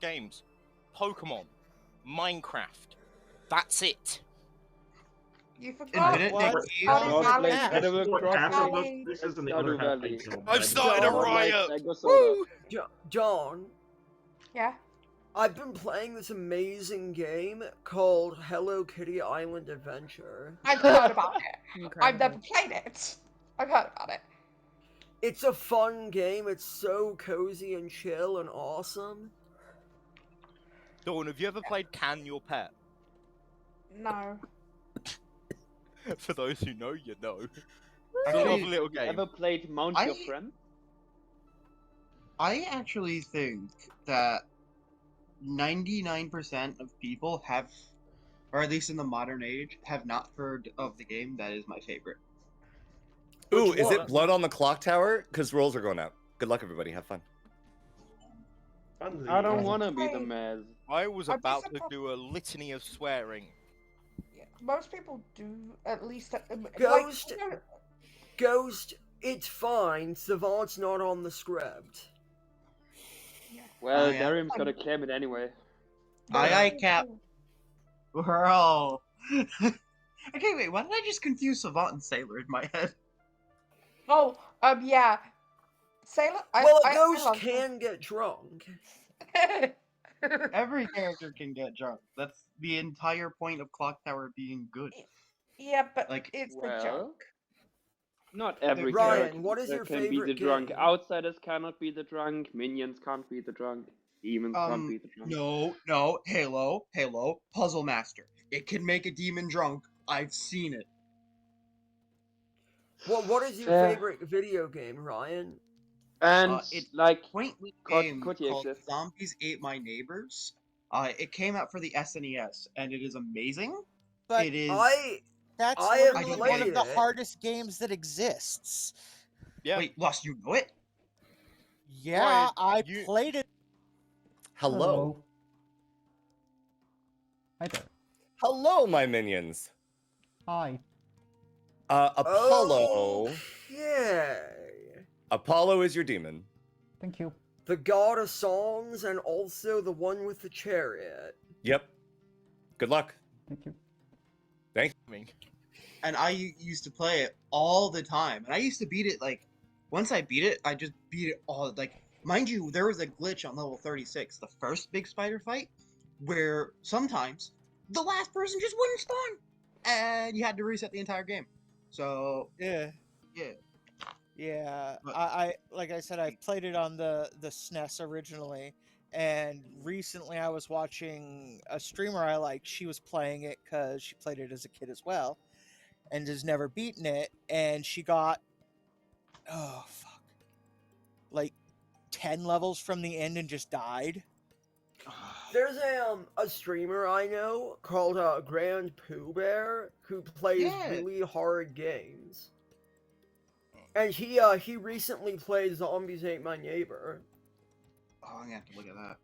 games. Pokemon, Minecraft. That's it. You forgot Stardew Valley. I've started a riot. Woo! John. Yeah. I've been playing this amazing game called Hello Kitty Island Adventure. I've heard about it. I've never played it. I've heard about it. It's a fun game. It's so cozy and chill and awesome. Dawn, have you ever played Can Your Pet? No. For those who know, you know. Actually, Love a little game. Ever played Mount Your Friend? I actually think that 99% of people have, or at least in the modern age, have not heard of the game. That is my favorite. Ooh, is it Blood on the Clocktower? Because rolls are going out. Good luck, everybody. Have fun. I don't want to be the Mez. I was about to do a litany of swearing. Yeah, most people do, at least. Ghost, Ghost, it's fine. Savant's not on the script. Well, Darium's gonna claim it anyway. Aye, Cap. We're all... Okay, wait, why did I just confuse Savant and Sailor in my head? Oh, yeah. Sailor. Ghost can get drunk. Every character can get drunk. That's the entire point of Clocktower being good. Yeah, but like, it's the joke. Not every Ryan, character what is your can be favorite the drunk. game? Outsiders cannot be the drunk. Minions can't be the drunk. Demons can't be the drunk. No. Halo. Puzzle Master. It can make a demon drunk. I've seen it. Well, what is your favorite video game, Ryan? And it's like quaintly game called Zombies Ate My Neighbors. It came out for the SNES, and it is amazing. But it is. That's one of the hardest games that exists. Yeah. Wait, Lost, you know it? Yeah, I played it. Hello. Hi there. Hello, my minions. Hi. Apollo. Yeah. Apollo is your demon. Thank you. The god of songs and also the one with the chariot. Yep. Good luck. Thank you. Thank you. And I used to play it all the time. And I used to beat it, like, once I beat it, I just beat it all. Like, mind you, there was a glitch on level 36, the first big spider fight, where sometimes the last person just wouldn't spawn. And you had to reset the entire game. So, yeah. I like I said, I played it on the SNES originally, and recently I was watching a streamer I like. She was playing it because she played it as a kid as well, and has never beaten it. And she got, like 10 levels from the end and just died. There's a streamer I know called Grand Pooh Bear who plays really hard games. And he recently played Zombies Ate My Neighbor. Oh, I'm gonna have to look at that.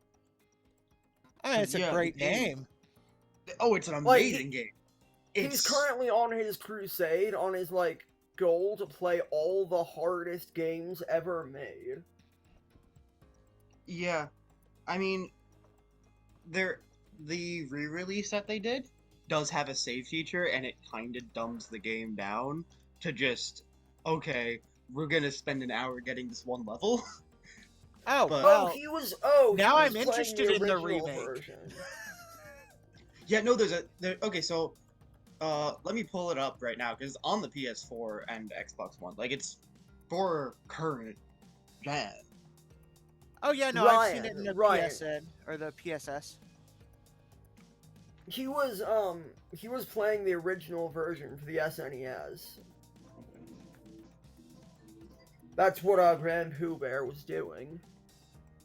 I mean, it's a great game. Oh, it's an amazing game. He's currently on his crusade, on his, goal to play all the hardest games ever made. Yeah. I mean, the re-release that they did does have a save feature, and it kind of dumbs the game down to just, okay, we're gonna spend an hour getting this one level. Oh, but, now I'm interested in the remake. Version. Yeah, no, okay, so, let me pull it up right now, because it's on the PS4 and Xbox One. Like, it's for current gen. Oh yeah, no, I've seen it in the PSN, or the PSS. He was playing the original version for the SNES. That's what Grand Pooh Bear was doing.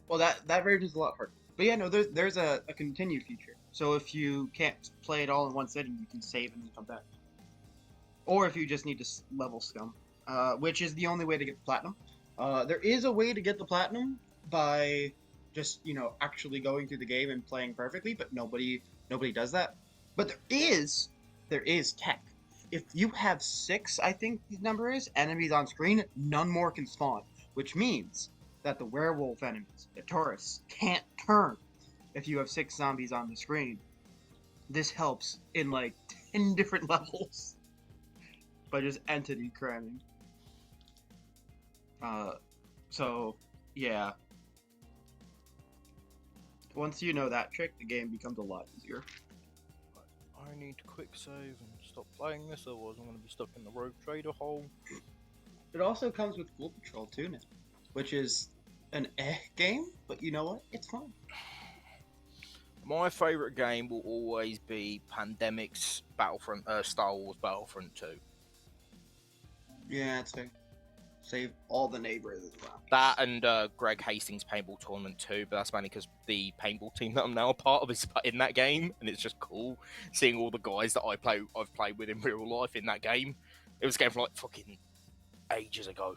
Well, that version is a lot harder. But yeah, no, there's a continue feature. So if you can't play it all in one sitting, you can save and come back. Or if you just need to level scum, which is the only way to get the platinum. There is a way to get the platinum by just, actually going through the game and playing perfectly, but nobody does that. But there is tech. If you have 6, I think the number is, enemies on screen, none more can spawn, which means that the werewolf enemies, the tourists, can't turn. if you have 6 zombies on the screen, this helps in like 10 different levels by just entity cramming. So yeah. Once you know that trick, the game becomes a lot easier. I need to quick save and stop playing this, otherwise I'm going to be stuck in the Rogue Trader hole. It also comes with Ghoul Patrol too now, which is an game, but you know what? It's fun. My favourite game will always be Pandemic's Battlefront, Star Wars Battlefront 2. Yeah, it's fair. Save all the neighbors as well. That and Greg Hastings Paintball Tournament 2, but that's mainly because the paintball team that I'm now a part of is in that game, and it's just cool seeing all the guys that I've played with in real life in that game. It was a game from like fucking ages ago.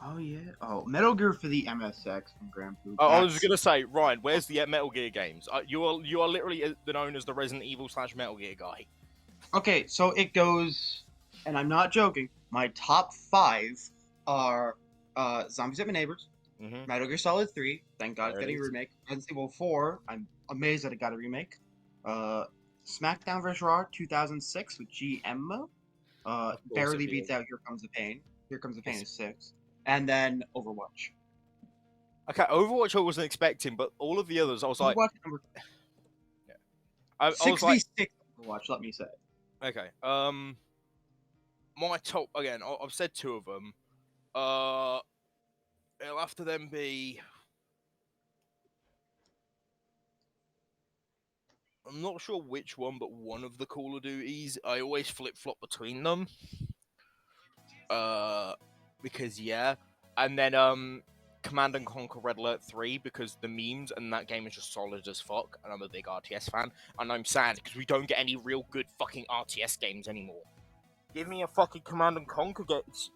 Oh yeah. Oh, Metal Gear for the MSX from Grand Prix. I was gonna say, Ryan, where's the Metal Gear games? You are literally known as the Resident Evil / Metal Gear guy. Okay, so it goes, and I'm not joking. My top 5 are Zombies at My Neighbors, Metal Gear Solid 3. Thank God it's getting a remake. Resident Evil 4. I'm amazed that it got a remake. SmackDown vs. Raw 2006 with GM mode. Barely beats out Here Comes the Pain. Here Comes the Pain is 6. And then Overwatch. Okay, Overwatch I wasn't expecting, but all of the others I was like... Number... Yeah. I was 6v6 like... Overwatch, let me say. Okay, my top, again, I've said 2 of them. It'll have to then be... I'm not sure which one, but one of the Call of Duties. I always flip-flop between them. Because, yeah. And then, Command & Conquer Red Alert 3, because the memes and that game is just solid as fuck, and I'm a big RTS fan, and I'm sad because we don't get any real good fucking RTS games anymore. Give me a fucking Command & Conquer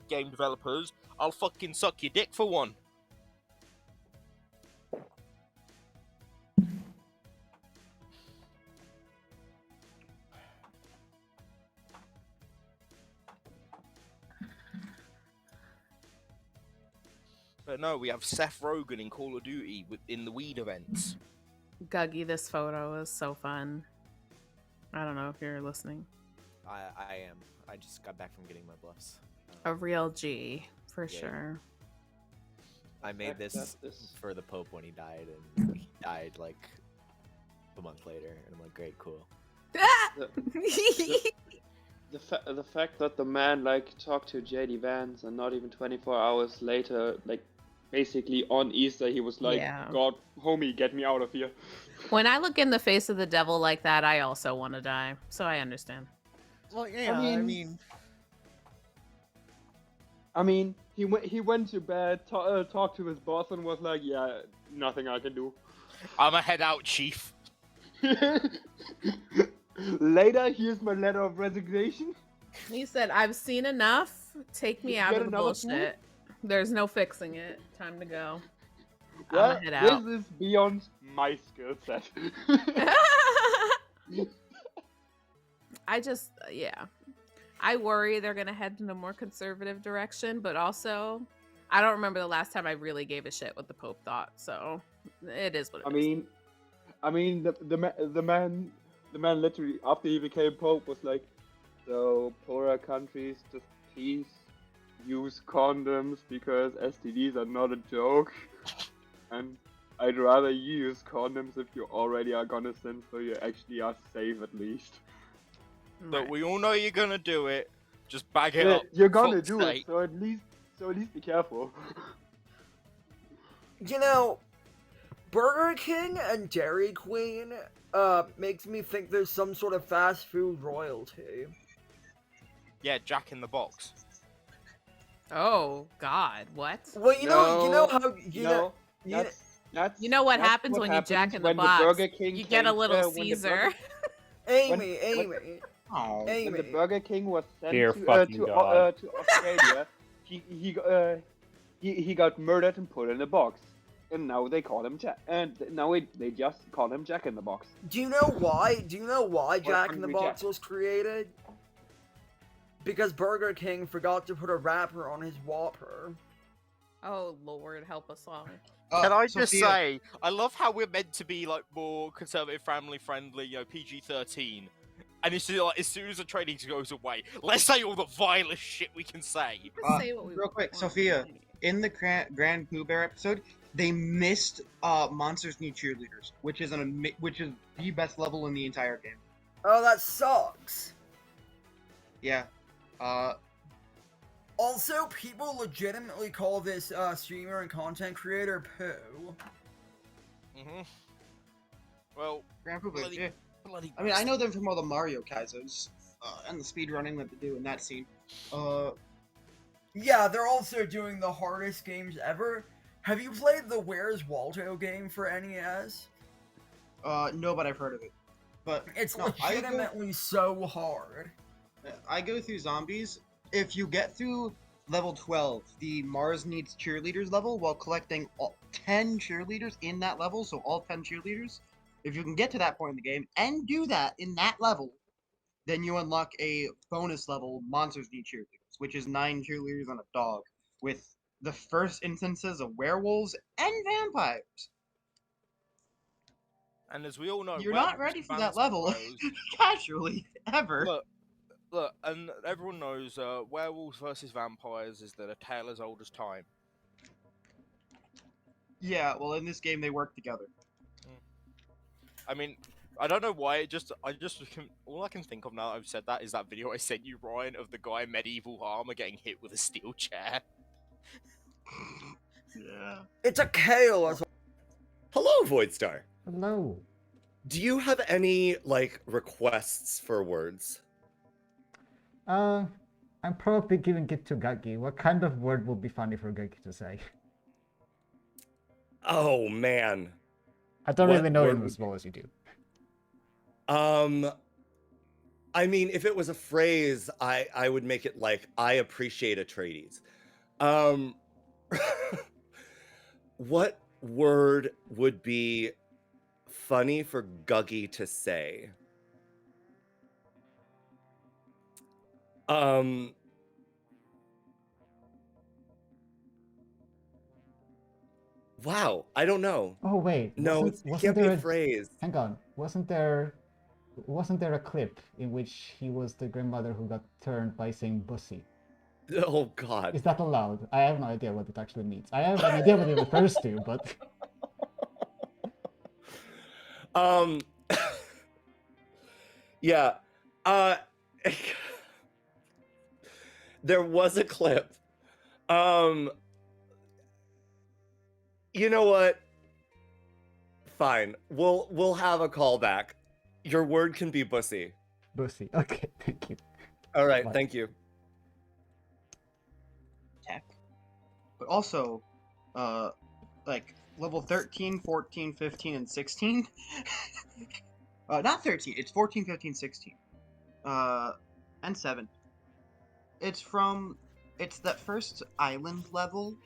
game developers, I'll fucking suck your dick for one. But no, we have Seth Rogen in Call of Duty in the Weed events. Guggy, this photo is so fun. I don't know if you're listening. I am. I just got back from getting my bluffs. A real G, for sure. I made this for the Pope when he died, and he died like a month later, and I'm like, great, cool. The fact that the man like talked to JD Vance and not even 24 hours later, like basically on Easter, he was like, Yeah. God, homie, get me out of here. When I look in the face of the devil like that, I also want to die. So I understand. Well, yeah, I mean, he went to bed, talked to his boss, and was like, yeah, nothing I can do. I'ma head out, chief. Later, here's my letter of resignation. He said, I've seen enough. Take me out Get of the another bullshit. There's no fixing it. Time to go. Well, Head out. this is beyond my skill set. I just, yeah. I worry they're going to head in a more conservative direction, but also, I don't remember the last time I really gave a shit what the Pope thought, so it is what it is. I mean, the man literally, after he became Pope, was like, so poorer countries just please use condoms because STDs are not a joke. And I'd rather you use condoms if you already are gonna sin, so you actually are safe at least. But we all know you're gonna do it. Just bag it up. You're gonna fuck's do sake. it, so at least be careful. You know, Burger King and Dairy Queen makes me think there's some sort of fast food royalty. Yeah, Jack in the Box. Oh, God, what? Well, you know how you know what happens when you jack in the box? Burger King you get a little when the Caesar. Amy. When the Burger King was sent Dear to fucking God. Australia, he got murdered and put in a box, and now they call him Jack. And now they just call him Jack in the Box. Do you know why? Do you know why Jack in the Hungry Box Jack. was created? Because Burger King forgot to put a wrapper on his Whopper. Oh Lord, help us all. Can I just Sophia, say, I love how we're meant to be like more conservative, family friendly, PG-13, and it's like as soon as the training goes away, let's say all the vilest shit we can say. Just say what we real quick, want. Sophia, in the Grand Pooh Bear episode, they missed Monsters Need Cheerleaders, which is the best level in the entire game. Oh, that sucks. Yeah. Also, people legitimately call this streamer and content creator Pooh. Well, Grand Pooh Bear, bloody, yeah. bloody. I mean, I know them from all the Mario Kaizos and the speedrunning that they do in that scene. Yeah, they're also doing the hardest games ever. Have you played the Where's Waldo game for NES? No, but I've heard of it. But It's no, legitimately so hard. I go through zombies. If you get through level 12, the Mars Needs Cheerleaders level, while collecting 10 cheerleaders in that level, so all 10 cheerleaders, if you can get to that point in the game and do that in that level, then you unlock a bonus level Monsters Need Cheerleaders, which is 9 cheerleaders and a dog, with the first instances of werewolves and vampires. And as we all know, You're not ready for that level casually, ever. Look, and everyone knows werewolves versus vampires is that a tale as old as time. Yeah, well, in this game they work together. I mean, I don't know why. All I can think of now that I've said that is that video I sent you, Ryan, of the guy in medieval armor getting hit with a steel chair. Yeah. It's a chaos. Hello, Voidstar. Hello. Do you have any requests for words? I'm probably giving it to Gagi. What kind of word would be funny for Gagi to say? Oh man. I don't really know him as well as you do. I mean, if it was a phrase, I would make it like, I appreciate Atreides. What word would be funny for Guggy to say? Wow, I don't know. Oh wait, no, it can't be a phrase. Hang on, wasn't there a clip in which he was the grandmother who got turned by saying "bussy"? Oh God! Is that allowed? I have no idea what it actually means. I have an idea what it refers to, but yeah, there was a clip. You know what? Fine. We'll have a callback. Your word can be bussy. Bussy. Okay, thank you. All right, thank you. Tech. But also, level 13, 14, 15, and 16. Not 13, it's 14, 15, 16. And 7. It's that first island level,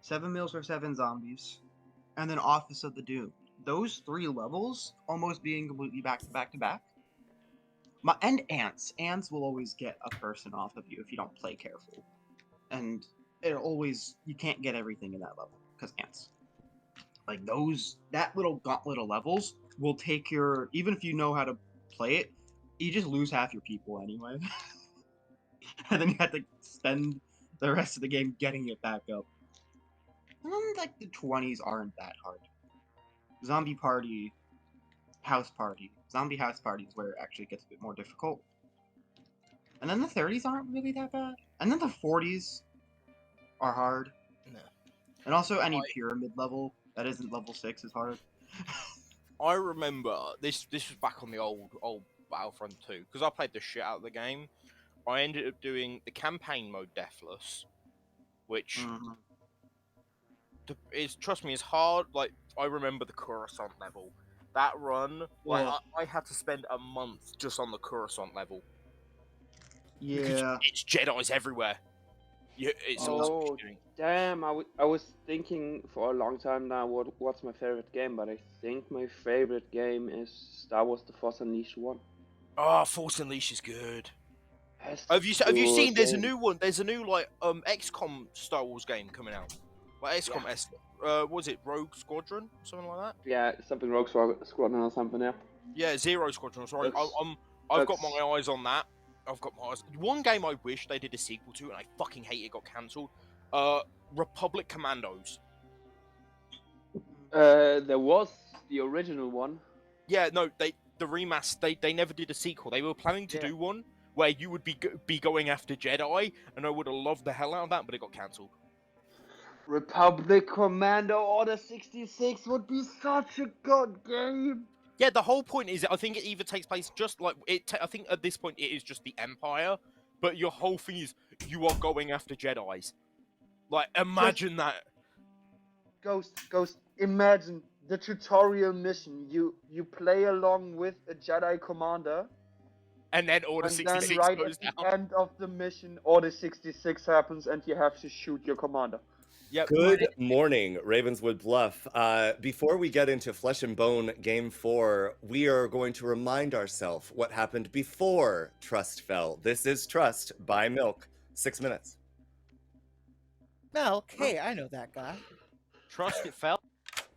7 meals for 7 zombies, and then Office of the Doom. Those 3 levels almost being completely back to back to back. And ants. Ants will always get a person off of you if you don't play careful. And you can't get everything in that level, because ants. Like that little gauntlet of levels will take even if you know how to play it, you just lose half your people anyway. And then you have to spend the rest of the game getting it back up. And then, the 20s aren't that hard. Zombie Party, House Party. Zombie House Party is where it actually gets a bit more difficult. And then the 30s aren't really that bad. And then the 40s are hard. No. And also any pyramid level that isn't level 6 is hard. I remember this was back on the old Battlefront 2, because I played the shit out of the game. I ended up doing the campaign mode Deathless, which trust me, is hard. Like, I remember the Coruscant level. That run, I had to spend a month just on the Coruscant level. Yeah. Because it's Jedis everywhere. Damn, I was thinking for a long time now what's my favorite game, but I think my favorite game is Star Wars The Force Unleashed 1. Oh, Force Unleashed is good. Have you seen there's a new one? There's a new XCOM Star Wars game coming out. Like XCOM S. Was it Rogue Squadron? Something like that? Yeah, something Rogue Squadron or something, yeah. Yeah, Zero Squadron. Sorry, That's- I've got that's- my eyes on that. I've got my eyes. One game I wish they did a sequel to, and I fucking hate it got cancelled. Republic Commandos. There was the original one. Yeah, no, the remaster. They never did a sequel. They were planning to do one where you would be going after Jedi, and I would have loved the hell out of that, but it got cancelled. Republic Commando Order 66 would be such a good game. Yeah, the whole point is, I think it either takes place just like it. I think at this point it is just the Empire, but your whole thing is you are going after Jedi's. Like, imagine that. Ghost, imagine the tutorial mission. You play along with a Jedi commander. And then Order and 66 then right goes at down. the end of the mission, Order 66 happens and you have to shoot your commander. Yep. Good morning, Ravenswood Bluff. Before we get into Flesh and Bone Game 4, we are going to remind ourselves what happened before Trust fell. This is Trust by Milk. 6 minutes. Milk? Hey, I know that guy. Trust it fell?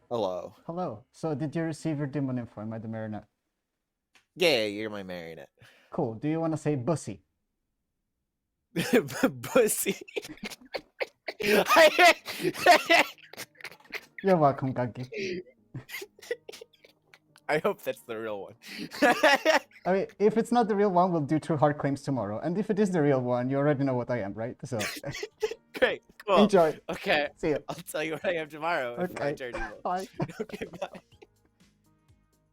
Hello. Hello. So did you receive your demon info? Am I the marionette? Yeah, you're my marionette. Cool. Do you want to say bussy? Bussy. You're welcome, Gaggy. I hope that's the real one. I mean, if it's not the real one, we'll do true hard claims tomorrow. And if it is the real one, you already know what I am, right? So Great, cool. enjoy. Okay. See ya. I'll tell you what I am tomorrow. If my Okay. turn evil. Bye. Okay, bye.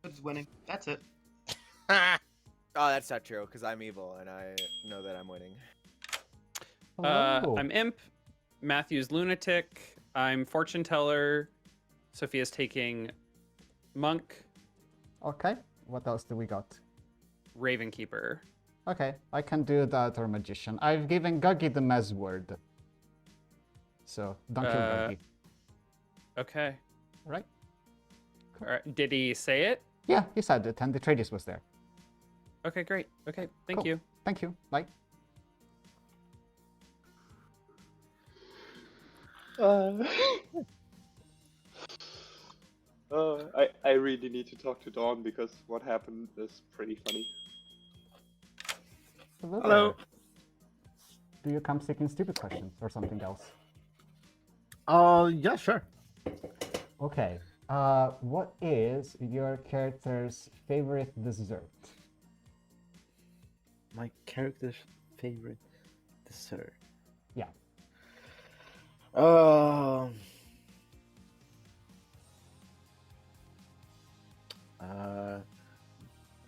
It's winning. That's it. Oh, that's not true, because I'm evil, and I know that I'm winning. Hello. I'm Imp. Matthew's Lunatic. I'm Fortune Teller. Sophia's taking Monk. Okay. What else do we got? Raven Keeper. Okay, I can do that or Magician. I've given Guggy the Mez word. So, don't kill Guggy. Okay. Right? All right. Did he say it? Yeah, he said it, and the Atreides was there. Okay, great. Okay, thank Cool. you. Thank you. Bye. I really need to talk to Dawn because what happened is pretty funny. Hello. Do you come seeking stupid questions or something else? Yeah, sure. Okay. What is your character's favorite dessert? My character's favorite dessert. Yeah.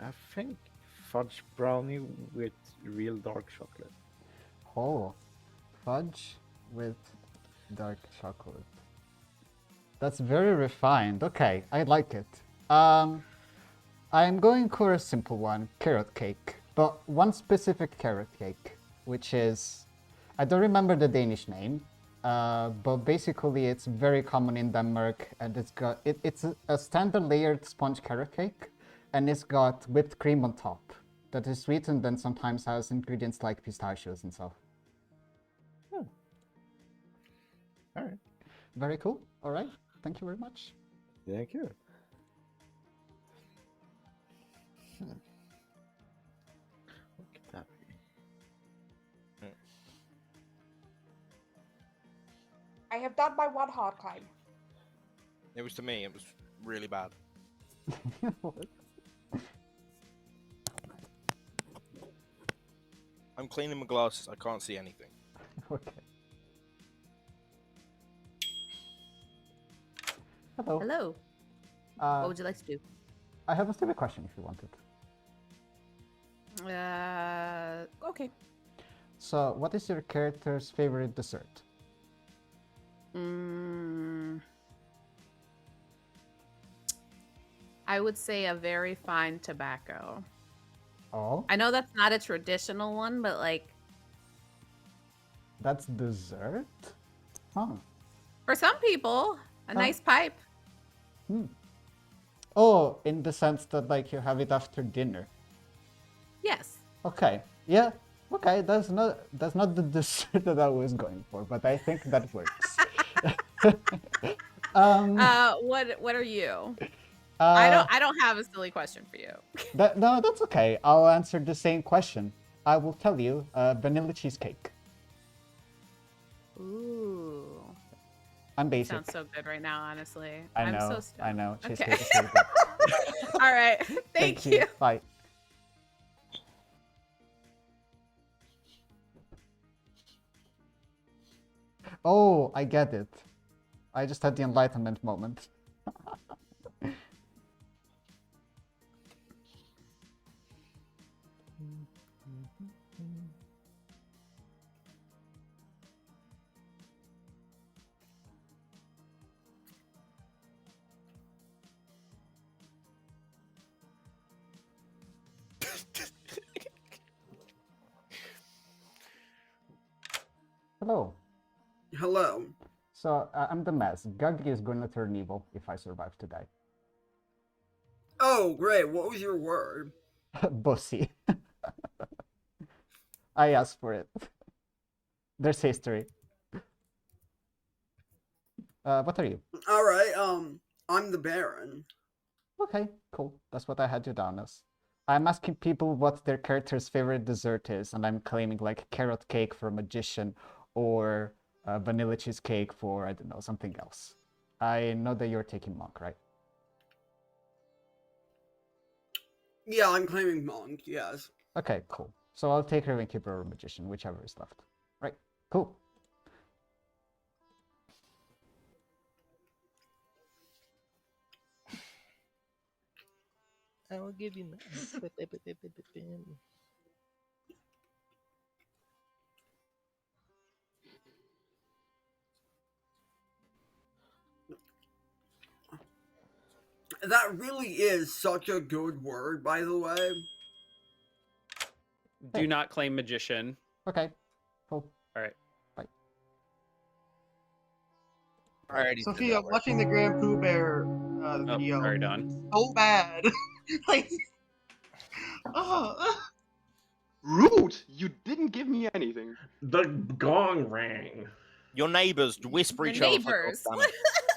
I think fudge brownie with real dark chocolate. Oh, fudge with dark chocolate. That's very refined. Okay, I like it. I'm going for a simple one, carrot cake. But one specific carrot cake, which is... I don't remember the Danish name, but basically it's very common in Denmark, and it's a standard layered sponge carrot cake, and it's got whipped cream on top. That is sweet and then sometimes has ingredients like pistachios and stuff. Oh. All right. Very cool. All right. Thank you very much. Thank you. What could that be? I have done my one hard climb. It was to me. It was really bad. I'm cleaning my glasses. I can't see anything. Okay. Hello. Hello. What would you like to do? I have a stupid question if you want it. Okay. So, what is your character's favorite dessert? I would say a very fine tobacco. Oh? I know that's not a traditional one, but like... That's dessert? Huh. For some people, a nice pipe. Oh, in the sense that like you have it after dinner. Yes. Okay. Yeah. Okay, that's not the dessert that I was going for, but I think that works. What are you? I don't have a silly question for you. No, that's okay. I'll answer the same question. I will tell you, vanilla cheesecake. Ooh. I'm basic. Sounds so good right now, honestly. I I'm know. so stoned. I know. Okay. Cheesecake is really good. All right. Thank you. Bye. Oh, I get it. I just had the enlightenment moment. Hello. Hello. So, I'm the mess. Guggy is going to turn evil if I survive today. Oh, great. What was your word? Bossy. I asked for it. There's history. What are you? All right. I'm the Baron. Okay, cool. That's what I had you down as. I'm asking people what their character's favorite dessert is, and I'm claiming like carrot cake for a magician or vanilla cheesecake for, I don't know, something else. I know that you're taking monk, right? Yeah, I'm claiming monk, yes. Okay, cool. So I'll take Raven Keeper or magician, whichever is left. Right, cool. I will give you. That really is such a good word, by the way. Do not claim magician. Okay, cool. All right. Bye. Alrighty. Sophia, I'm watching the Grand Pooh Bear video. Sorry, Don. So bad. Like, oh. Rude! You didn't give me anything. The gong rang. Your neighbors whisper Your each other. neighbors.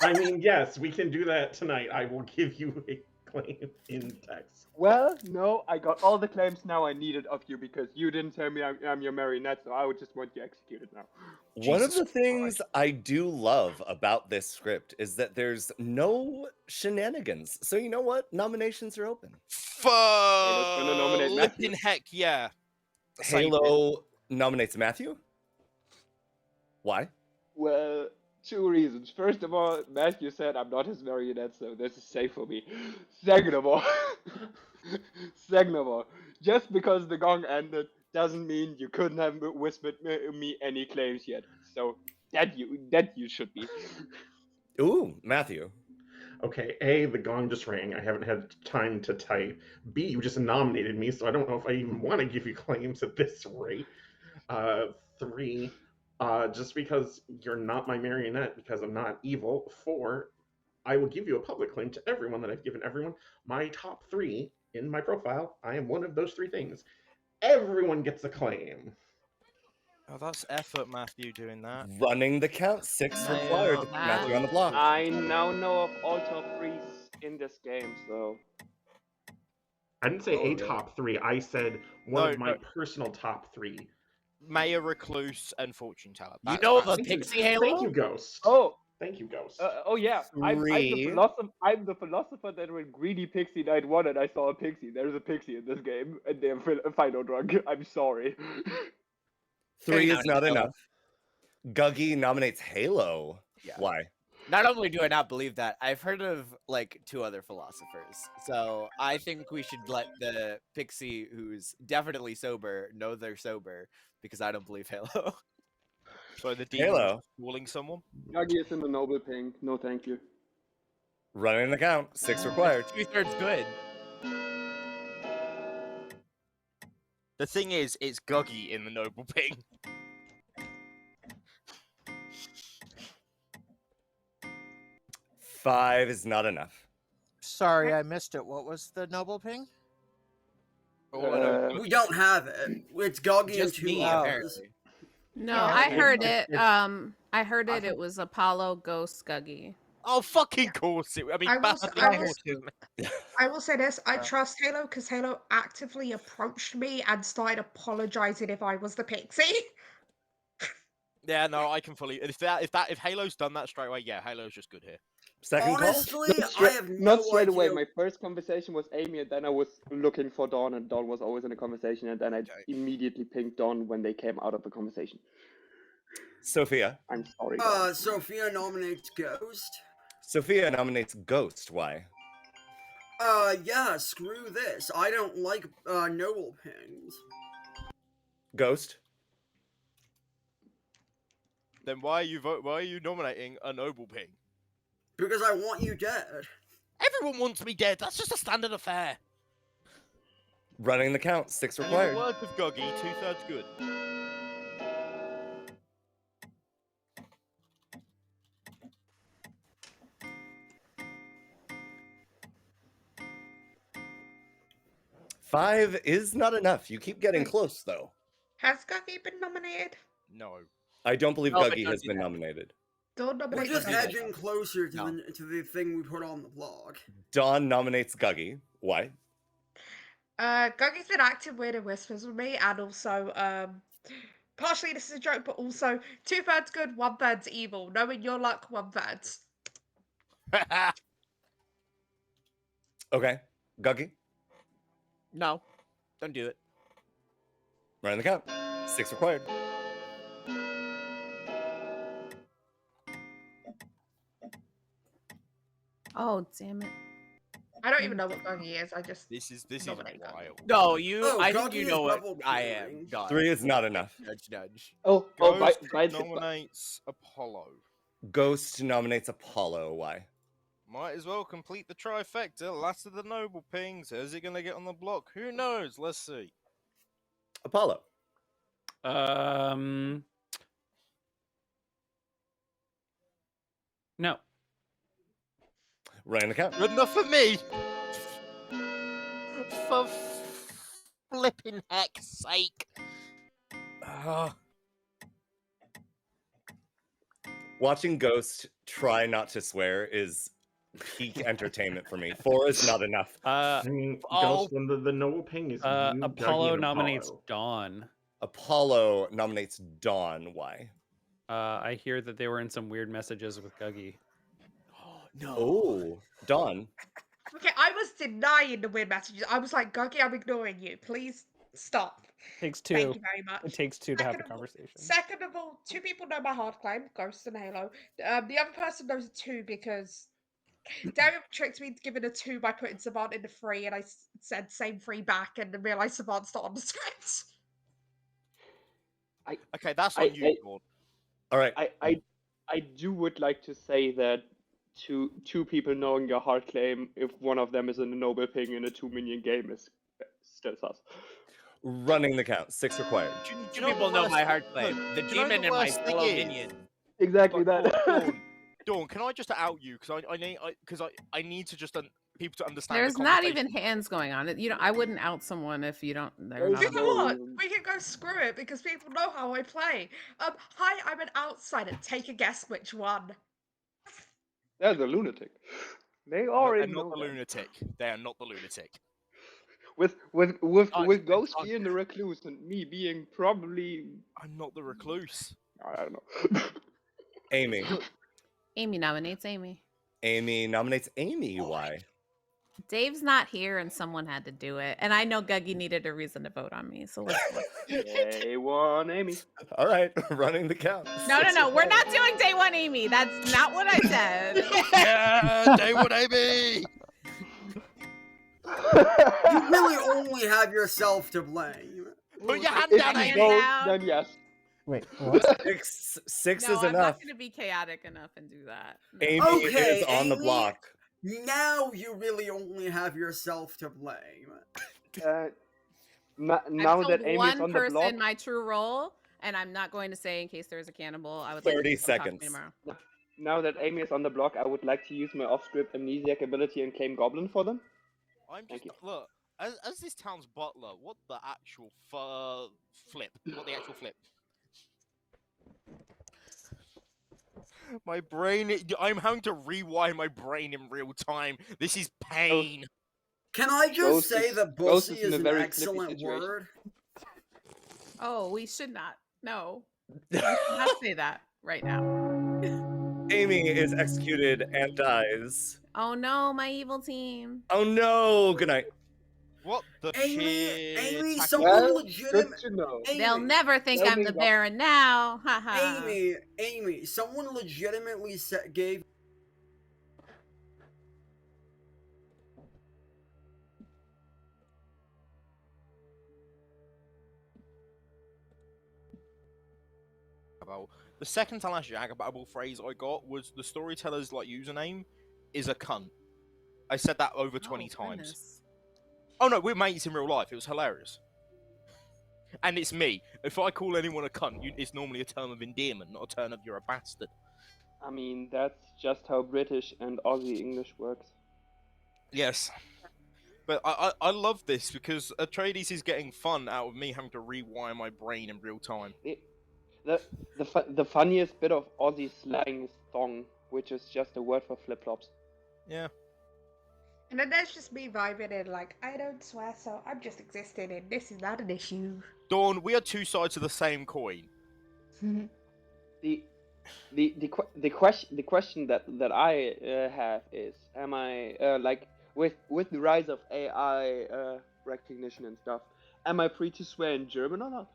I mean, yes, we can do that tonight. I will give you a claim in text. Well, no, I got all the claims now I needed of you because you didn't tell me I'm your marionette, so I would just want you executed now. One of the things I do love about this script is that there's no shenanigans. So you know what? Nominations are open. gonna nominate Matthew. Flipping heck yeah. Halo nominates Matthew? Why? Well, two reasons. First of all, Matthew said I'm not his marionette, so this is safe for me. Second of all, just because the gong ended doesn't mean you couldn't have whispered me any claims yet. So that you should be. Ooh, Matthew. Okay, A, the gong just rang. I haven't had time to type. B, you just nominated me, so I don't know if I even want to give you claims at this rate. 3, just because you're not my marionette, because I'm not evil. 4, I will give you a public claim to everyone that I've given everyone. My top 3 in my profile, I am one of those 3 things. Everyone gets a claim. Oh, that's effort, Matthew, doing that. Running the count, 6 required. Matthew on the block. I now know of all top 3s in this game, so. I didn't say a top 3. I said one of my personal top 3. Mayor, Recluse, and Fortune Teller. You know the Pixie Halo? Thank you, Ghost. Oh. Thank you, Ghost. Oh yeah, I'm the philosopher that when Greedy Pixie Night won and I saw a pixie. There's a pixie in this game, and they're final drunk. I'm sorry. 3 is not enough. Guggy nominates Halo. Yeah. Why? Not only do I not believe that, I've heard of like 2 other philosophers. So I think we should let the Pixie, who's definitely sober, know they're sober, because I don't believe Halo. So the demon Halo. fooling someone? Guggy is in the noble pink. No, thank you. Running the count, 6 required. 2/3 good. The thing is, it's Guggy in the noble ping. Five is not enough. Sorry, I missed it. What was the noble ping? We don't have it. It's Goggy and Just 2 me, others. apparently. No, I heard it. I heard it was Apollo, Ghost, Guggy. Oh, fucking course it. I mean, I will, Bastard I will, course, too. I will say this: I trust Halo because Halo actively approached me and started apologizing if I was the pixie. Yeah, no, I can fully. If Halo's done that straight away, yeah, Halo's just good here. Second Honestly, Not I straight, have not no straight away. idea. My first conversation was Amy, and then I was looking for Dawn, and Dawn was always in a conversation, and then I immediately pinged Dawn when they came out of the conversation. Sophia. I'm sorry. Dawn. Sophia nominates Ghost. Sophia nominates Ghost. Why? Yeah, screw this. I don't like noble pings. Ghost. Then why are you nominating a noble ping? Because I want you dead. Everyone wants me dead. That's just a standard affair. Running the count. 6 In required. the words of Guggy, 2/3 good. Five is not enough. You keep getting close, though. Has Guggy been nominated? No. I don't believe Oh, but Guggy don't has do been that. nominated. Don't We're nominate just Guggy. edging closer to, No. to the thing we put on the blog. Dawn nominates Guggy. Why? Guggy's been acting weird and whispers with me, and also, partially this is a joke, but also 2/3 good, 1/3 evil. Knowing your luck, 1/3. Okay. Guggy. No, don't do it. Running the count. 6 required. Oh, damn it. I don't even know what Guggy is. I just This is nominate Guggy. wild. No, I think Guggy you is know what level I am. clearing. God. 3 is not enough. Nudge, nudge. Oh, Ghost by nominates Apollo. Ghost nominates Apollo. Why? Might as well complete the trifecta. Last of the noble pings. How's he gonna get on the block? Who knows? Let's see. Apollo. No. Running the count. Good enough for me. For flipping heck's sake. Watching Ghost try not to swear is peak entertainment for me. 4 is not enough. I mean, Ghost, when the noble ping is you, Guggy, Apollo and nominates Apollo. Dawn. Apollo nominates Dawn. Why? I hear that they were in some weird messages with Guggy. No. Oh, Dawn. Okay, I was denying the weird messages. I was like, Guggy, I'm ignoring you. Please stop. Takes 2. Thank you very much. It takes 2 to have the Second of all- conversation. Second of all, 2 people know my hard claim, Ghost and Halo. The other person knows a 2 because Darian tricked me into giving a 2 by putting Savant in the 3, and I said same 3 back, and then realised Savant's not on the script. Okay, that's on you, Dawn. All right. I would like to say that two people knowing your hard claim, if one of them is in a noble ping in a 2-minion game, is still sus. Running the count. 6 required. Two people know my hard claim. The do you know demon the and my worst thing fellow is? minion. Exactly But that. Dawn, can I just out you? Because I need to just people to understand. There's the not conversation. even hands going on. You know, I wouldn't out someone if you don't. They're not You on know the- what? We can go screw it because people know how I play. Hi, I'm an outsider. Take a guess which one. That's a lunatic. They They're already not know the that. lunatic. They are not the lunatic. With Ghost I- being the recluse and me being probably I'm not the recluse. I don't know. Amy. Amy nominates Amy. Amy nominates Amy. Why? Dave's not here, and someone had to do it. And I know Guggy needed a reason to vote on me, so let's go. Day one, Amy. All right, running the count. No, 6 we're required. not doing day one, Amy. That's not what I said. Yeah, day one, Amy. You really only have yourself to blame. Put your hand If down, you Amy. don't, down. then yes. Wait, what? 6 No, is I'm enough. not going to be chaotic enough and do that. No. Amy Okay, is on the Amy. block. Now you really only have yourself to blame. Now I've that told Amy's one on the block, person my true role, and I'm not going to say in case there's a cannibal. I would 30 like to come talk to me seconds. tomorrow. now that Amy is on the block, I would like to use my off-script amnesiac ability and claim Goblin for them. I'm Thank just you. look as this town's butler. What the actual flip? What the actual flip? My brain. I'm having to rewire my brain in real time. This is pain. Can I just Ghost say is- that Ghost bussy is in is a an very flippy excellent situation. word? Oh, we should not. No. We should not say that right now. Amy is executed and dies. Oh no, my evil team. Oh no! Good night. What the Amy, shit? someone Well, legitimate. good to know. They'll Amy, never think Tell I'm me the what- Baron now. Haha. Amy, someone legitimately gave. About the second to last Jagababble phrase I got was the storyteller's like username is a cunt. I said that over 20 times. Goodness. Oh no, we're mates in real life. It was hilarious. And it's me. If I call anyone a cunt, it's normally a term of endearment, not a term of you're a bastard. I mean, that's just how British and Aussie English works. Yes. But I love this because Atreides is getting fun out of me having to rewire my brain in real time. The funniest bit of Aussie slang is thong, which is just a word for flip-flops. Yeah. And then there's just me vibing in, like, I don't swear, so I'm just existing, and this is not an issue. Dawn, we are two sides of the same coin. The question that I have is, am I like with the rise of AI recognition and stuff, am I free to swear in German or not?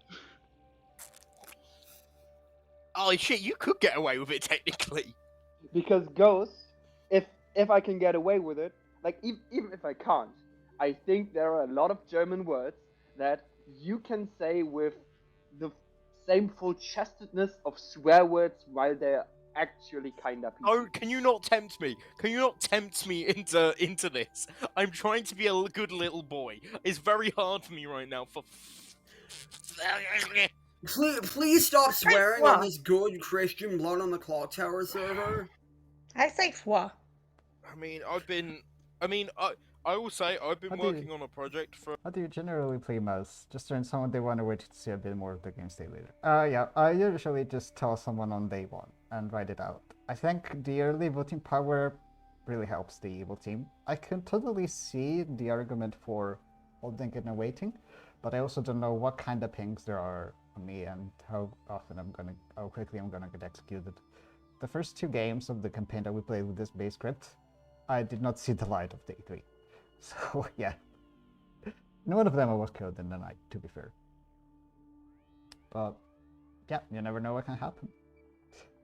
Oh shit, you could get away with it technically. Because Ghost, if I can get away with it, like even if I can't, I think there are a lot of German words that you can say with the same full-chestedness of swear words while they're actually kind of. Oh, can you not tempt me? Can you not tempt me into this? I'm trying to be a good little boy. It's very hard for me right now. Please stop swearing on this good Christian Blood on the Clocktower server. I say what? I will say I've been working on a project for. How do you generally play mouse? Just turn someone they want to wait to see a bit more of the game state later. Yeah, I usually just tell someone on day one and write it out. I think the early voting power really helps the evil team. I can totally see the argument for holding it and waiting, but I also don't know what kind of pings there are on me and how quickly I'm gonna get executed. The first two games of the campaign that we played with this base script, I did not see the light of day 3. So, yeah. In one of them I was killed in the night, to be fair. But, yeah, you never know what can happen.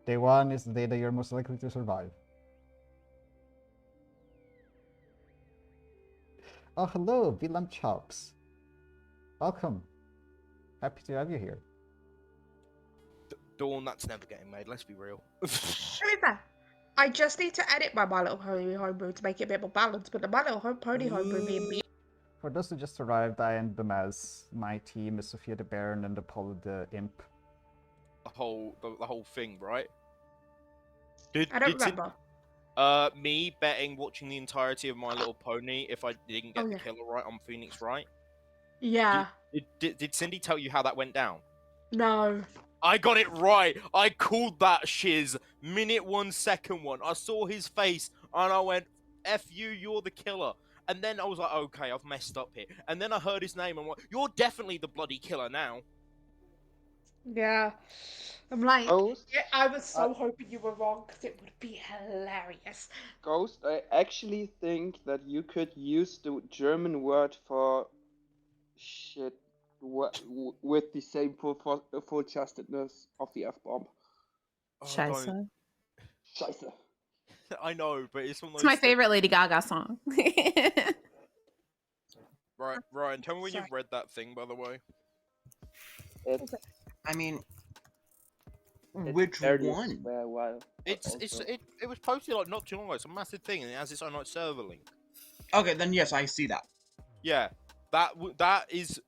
Day 1 is the day that you're most likely to survive. Oh, hello, Vilam Chops. Welcome. Happy to have you here. Dawn, that's never getting made, let's be real. I just need to edit my My Little Pony homebrew to make it a bit more balanced, but the My Little Pony homebrew being me. For those who just arrived, I end them as my team is Sophia the Baron and Apollo the Imp. The whole thing, right? I don't remember. Me betting watching the entirety of My Little Pony if I didn't get the killer right on Phoenix Wright. Yeah. Did Cindy tell you how that went down? No. I got it right. I called that shiz. Minute 1, second 1. I saw his face and I went, F you, you're the killer. And then I was like, okay, I've messed up here. And then I heard his name and went, you're definitely the bloody killer now. Yeah. I'm like, Ghost? yeah, I was so hoping you were wrong because it would be hilarious. Ghost, I actually think that you could use the German word for shit with the same full-chestedness of the F-bomb. Scheiße. Scheiße. I know, but it's one of those It's my things. favorite Lady Gaga song. Right, Ryan, tell me when you've read that thing, by the way. I mean, which one? It was posted like not too long ago. It's a massive thing, and it has its own like server link. Okay, then yes, I see that. Yeah, that is.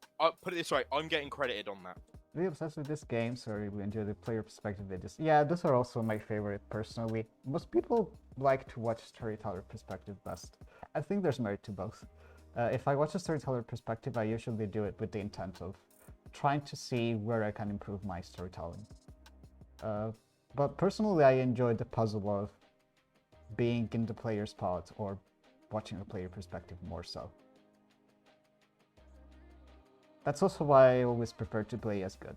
Put it this way, I'm getting credited on that. Really obsessed with this game, so I really enjoy the player perspective videos. Yeah, those are also my favorite personally. Most people like to watch storyteller perspective best. I think there's merit to both. If I watch a storyteller perspective, I usually do it with the intent of trying to see where I can improve my storytelling. But personally, I enjoyed the puzzle of being in the player's spot or watching a player perspective more so. That's also why I always prefer to play as good.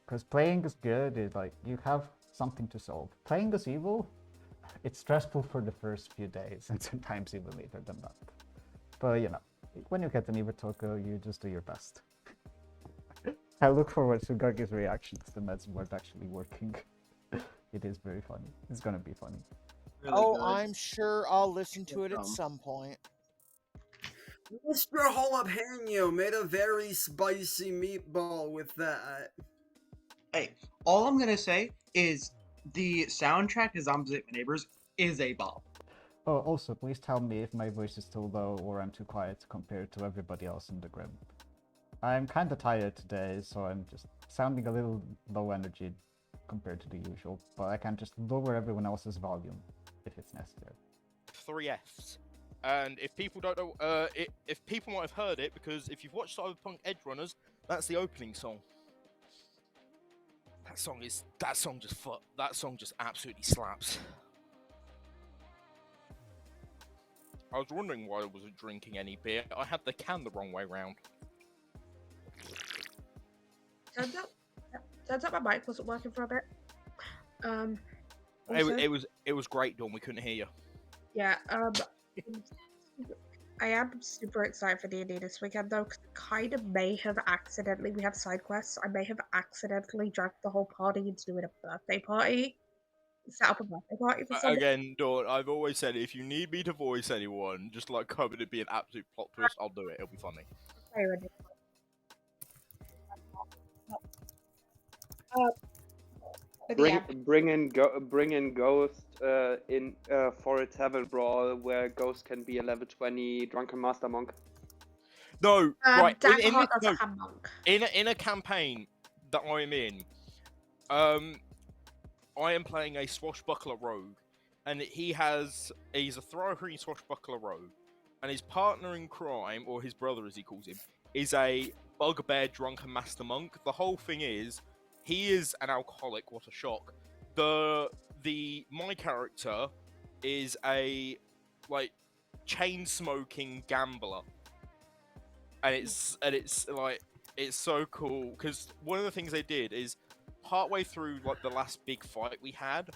Because playing as good is like, you have something to solve. Playing as evil, it's stressful for the first few days, and sometimes even later than that. But you know, when you get an evil Toko, you just do your best. I look forward to Gagi's reaction to the meds weren't actually working. It is very funny. It's gonna be funny. Really Oh, good. I'm sure I'll listen to it at some point. Mr. Jalapeno made a very spicy meatball with that. Hey, all I'm gonna say is the soundtrack to Zombies Ate My Neighbors is a bomb. Oh, also, please tell me if my voice is too low or I'm too quiet compared to everybody else in the group. I'm kinda tired today, so I'm just sounding a little low energy compared to the usual, but I can just lower everyone else's volume if it's necessary. 3 Fs. And if people don't know, if people might have heard it, because if you've watched Cyberpunk Edge Runners, that's the opening song. That song just absolutely slaps. I was wondering why I wasn't drinking any beer. I had the can the wrong way round. Turns out my mic wasn't working for a bit. It was great, Dawn. We couldn't hear you. Yeah. I am super excited for D&D this weekend though, because kind of may have accidentally, we have side quests. I may have accidentally dragged the whole party into doing a birthday party. Set up a birthday party for somebody. Again, Dawn, I've always said if you need me to voice anyone, just like come in and be an absolute plot twist, I'll do it. It'll be funny. Very ridiculous. But yeah. Bring in Ghost in for a tavern brawl where Ghost can be a level 20 drunken master monk. No, right. In a campaign that I'm in, I am playing a swashbuckler rogue, and he's a Throwing swashbuckler rogue, and his partner in crime, or his brother as he calls him, is a bugbear drunken master monk. The whole thing is, he is an alcoholic. What a shock! My character is a chain smoking gambler, and it's so cool because one of the things they did is partway through the last big fight we had,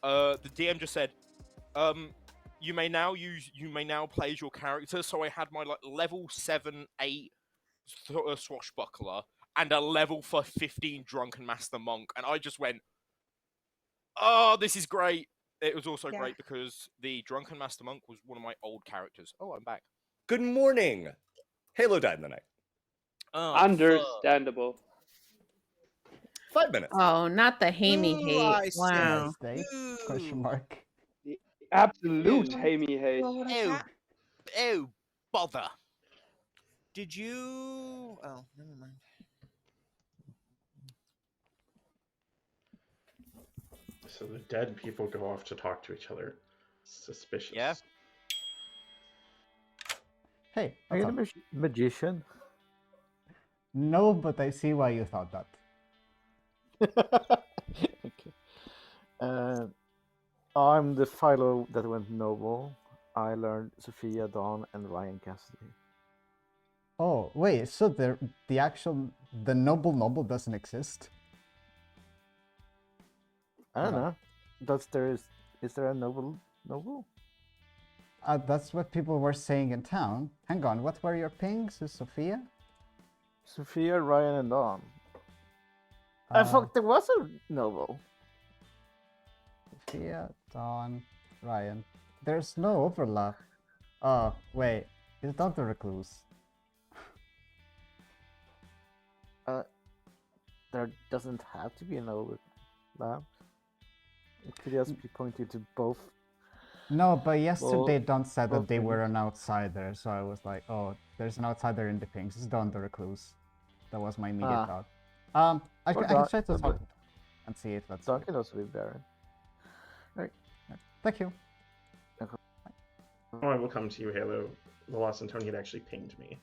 the DM just said, you may now play as your character. So I had my level 7-8 swashbuckler and a level 15 drunken master monk, and I just went, oh, this is great. It was also great because the drunken master monk was one of my old characters. Oh, I'm back. Good morning. Halo died in the night. Oh, Understandable. 5 minutes. Oh, not the Hamey hate. Wow. Question mark. The absolute Hamey hate. Oh, bother. Did you... Oh, never mind. So the dead people go off to talk to each other. Suspicious. Yeah. Hey, Are you a magician? No, but I see why you thought that. Okay. I'm the Philo that went noble. I learned Sophia, Dawn, and Ryan Cassidy. Oh, wait, so the noble doesn't exist? I don't know. Is there a noble? That's what people were saying in town. Hang on, what were your pings? Is Sophia? Sophia, Ryan, and Dawn. I thought there was a noble. Sophia, Dawn, Ryan. There's no overlap. Oh, wait. Is Dawn the recluse? There doesn't have to be an overlap. It could just be pointed to both. No, but yesterday Dawn said that they were an outsider, so I was like, oh, there's an outsider in the pings. It's Dawn the recluse. That was my immediate thought. I can try to talk and see if that's... Dawn can also be Baron. Right. Thank you. Oh, I will come to you, Halo. The Lost Antonian actually pinged me.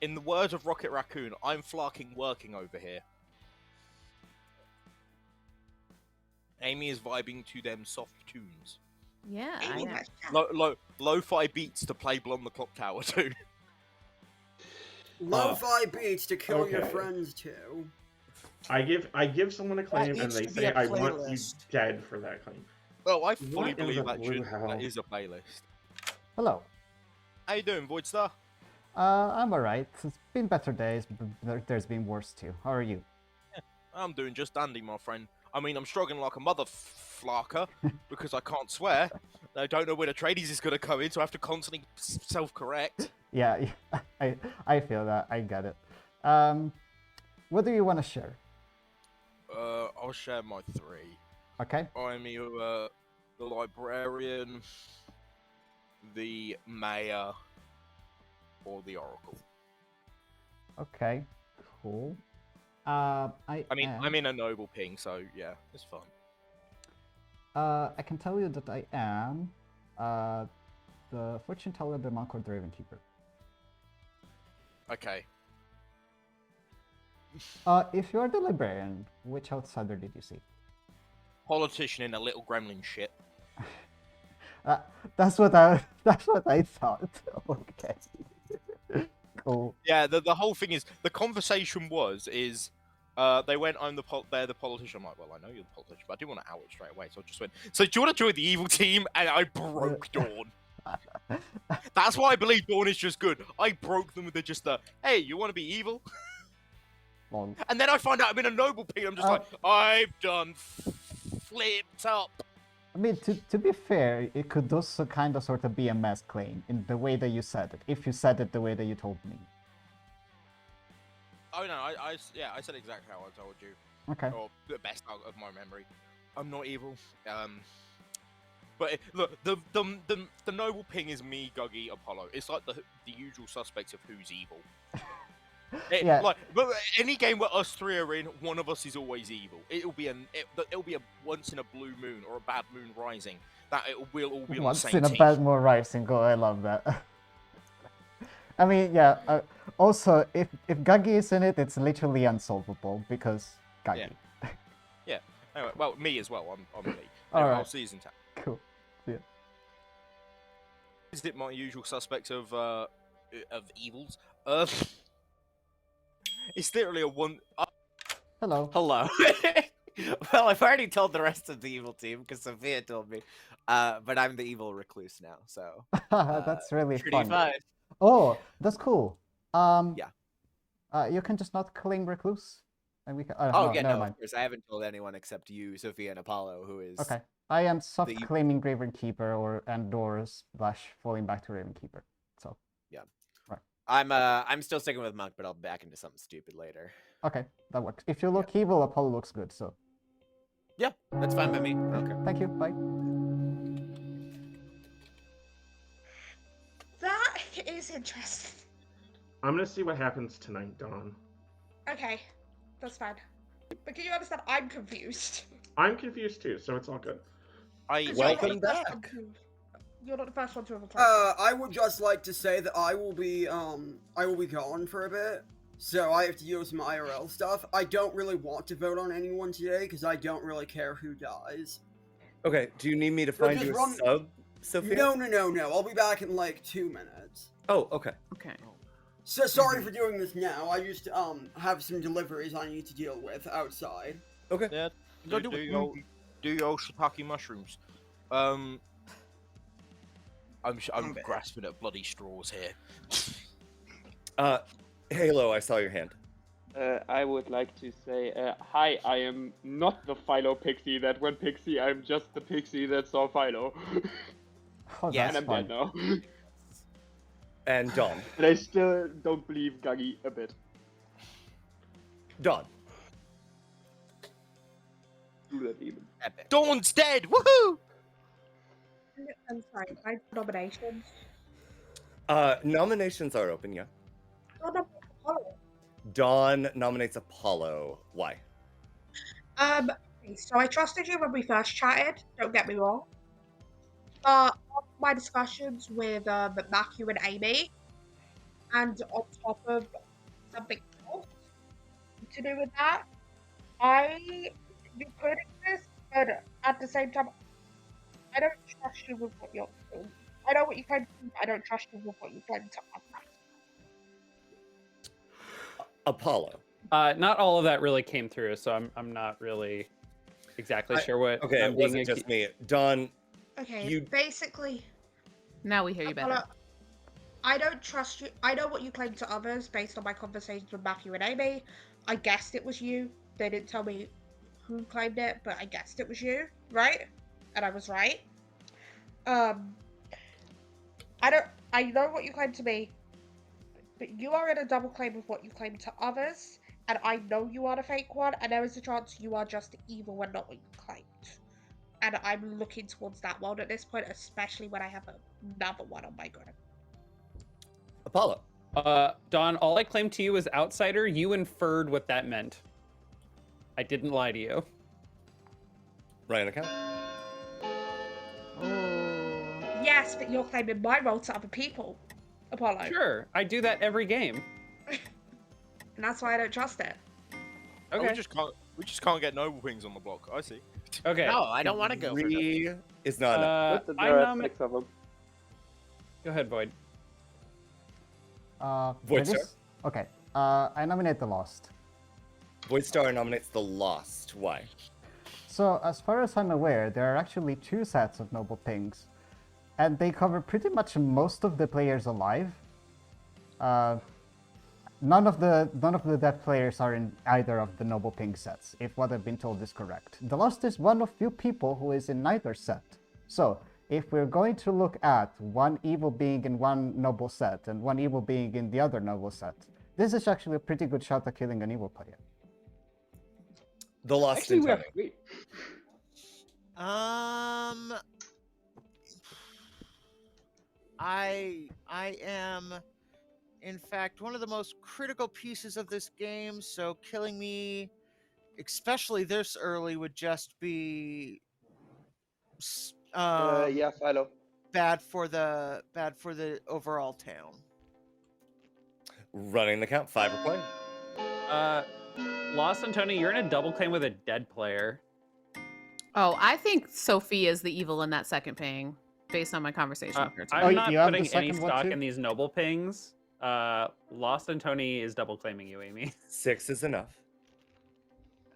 In the words of Rocket Raccoon, I'm flarking working over here. Amy is vibing to them soft tunes. Yeah. Amy, I- let's chat. Lo-fi beats to play Blonde the Clocktower too. Lo-fi beats to kill your okay. friends to. I give someone a claim and needs they to be say a I want you playlist. dead for that claim. Well, I fully What in believe the that blue that hell? is a playlist. Hello. How you doing, Voidstar? I'm alright. It's been better days, but there's been worse too. How are you? I'm doing just dandy, my friend. I mean, I'm struggling like a mother flarker because I can't swear. I don't know where the tradies is going to come in, so I have to constantly self-correct. Yeah, I feel that. I get it. What do you want to share? I'll share my 3. Okay. I'm either the librarian, the mayor, or the oracle. Okay. Cool. I'm in a noble ping, so yeah, it's fun. I can tell you that I am the fortune teller, the monk, or the raven keeper. Okay. If you're the librarian, which outsider did you see? Politician in a little gremlin shit. That's what I thought. Okay. Cool. Yeah, the whole thing is the conversation is they went, they're the politician. I'm like, well, I know you're the politician, but I didn't want to out it straight away, so I just went, so do you want to join the evil team? And I broke Dawn. That's why I believe Dawn is just good. I broke them with just the, hey, you want to be evil? Well, And then I find out I'm in a noble pig. I'm just like, I've done flipped up. I mean, to be fair, it could also kind of sort of be a mass claim in the way that you said it, if you said it the way that you told me. Oh no, I said exactly how I told you. Okay. Or the best out of my memory. I'm not evil. But look, the noble ping is me, Guggy, Apollo. It's like the usual suspects of who's evil. Yeah. Like, but any game where us 3 are in, one of us is always evil. It'll be a once in a blue moon or a bad moon rising that it will all be on the Once same in a team. bad moon rising, go. I love that. I mean, yeah. Also, if Guggy is in it, it's literally unsolvable because Guggy. Yeah. Yeah. Anyway, well, me as well. I'm me. All Anyway, right. I'll see you in town. Cool. Yeah. Is it my usual suspect of evils? It's literally a one. Hello. Hello. Well, I've already told the rest of the evil team because Sophia told me. But I'm the evil recluse now, so That's really pretty fun. fun. Oh, that's cool. Yeah. You can just not claim recluse, and we can. Oh, yeah, never no, mind. of course. I haven't told anyone except you, Sophia, and Apollo, who is Okay. I am soft the- claiming Raven Keeper and Doors / falling back to Raven Keeper. So. Yeah. Right. I'm still sticking with Monk, but I'll back into something stupid later. Okay, that works. If you look evil, Apollo looks good. So. Yeah, that's fine by me. Okay. Thank you. Bye. That is interesting. I'm gonna see what happens tonight, Dawn. Okay, that's fine. But can you understand? I'm confused. I'm confused too, so it's all good. 'Cause you're not Welcome the first back. one you're not the first one to have applied. I would just like to say that I will be gone for a bit, so I have to deal with some IRL stuff. I don't really want to vote on anyone today because I don't really care who dies. Okay, do you need me to find just you a run- sub, Sophia? No. I'll be back in like 2 minutes. Oh, okay. Okay. So sorry for doing this now. I just have some deliveries I need to deal with outside. Okay. Yeah. Do your old shiitake mushrooms. I'm grasping at bloody straws here. Halo, I saw your hand. I would like to say, hi, I am not the Philo Pixie that went Pixie, I'm just the Pixie that saw Philo. Oh, Yeah, that's And I'm fun. dead now. And Dawn. And I still don't believe Guggy a bit. Dawn. Do that even. Epic. Dawn's dead! Woohoo! I'm sorry, my nominations. Nominations are open, yeah. Apollo. Dawn nominates Apollo. Why? Okay, so I trusted you when we first chatted, don't get me wrong. On my discussions with Matthew and Amy, and on top of something else to do with that, you could exist, but at the same time, I don't trust you with what you're doing. I know what you claim to do, but I don't trust you with what you claim to others. Apollo. Not all of that really came through, so I'm not really exactly sure what. Okay, I'm it being wasn't just me. Don. Okay, basically. Now we hear you better. I don't trust you. I know what you claim to others based on my conversations with Matthew and Amy. I guessed it was you. They didn't tell me who claimed it, but I guessed it was you, right? And I was right. I know what you claim to me, but you are in a double claim with what you claim to others, and I know you are the fake one, and there is a chance you are just evil and not what you claimed. And I'm looking towards that world at this point, especially when I have another one on my ground. Apollo. Don, all I claimed to you was outsider. You inferred what that meant. I didn't lie to you. Ryan account. Yes, but you're claiming my role to other people, Apollo. Sure, I do that every game. And that's why I don't trust it. Oh, we just can't get noble pings on the block. I see. Okay. No, I don't want to go for Three that. is not enough. There are 6 of them. Go ahead, Void. Voidstar? Okay. I nominate the Lost. Voidstar nominates the Lost. Why? So, as far as I'm aware, there are actually 2 sets of noble pings, and they cover pretty much most of the players alive. None of the dead players are in either of the noble ping sets, if what I've been told is correct. The Lost is one of few people who is in neither set. So, if we're going to look at one evil being in one noble set and one evil being in the other noble set, this is actually a pretty good shot at killing an evil player. The Lost Actually, we have Tony. 3. I am, in fact, one of the most critical pieces of this game, so killing me, especially this early, would just be Yeah, Philo. bad for the overall town. Running the count. 5 are playing. Lost and Tony, you're in a double claim with a dead player. Oh, I think Sophia is the evil in that second ping, based on my conversation with her today. I'm not you have the putting any second one stock too? in these noble pings. Lost and Tony is double claiming you, Amy. 6 is enough.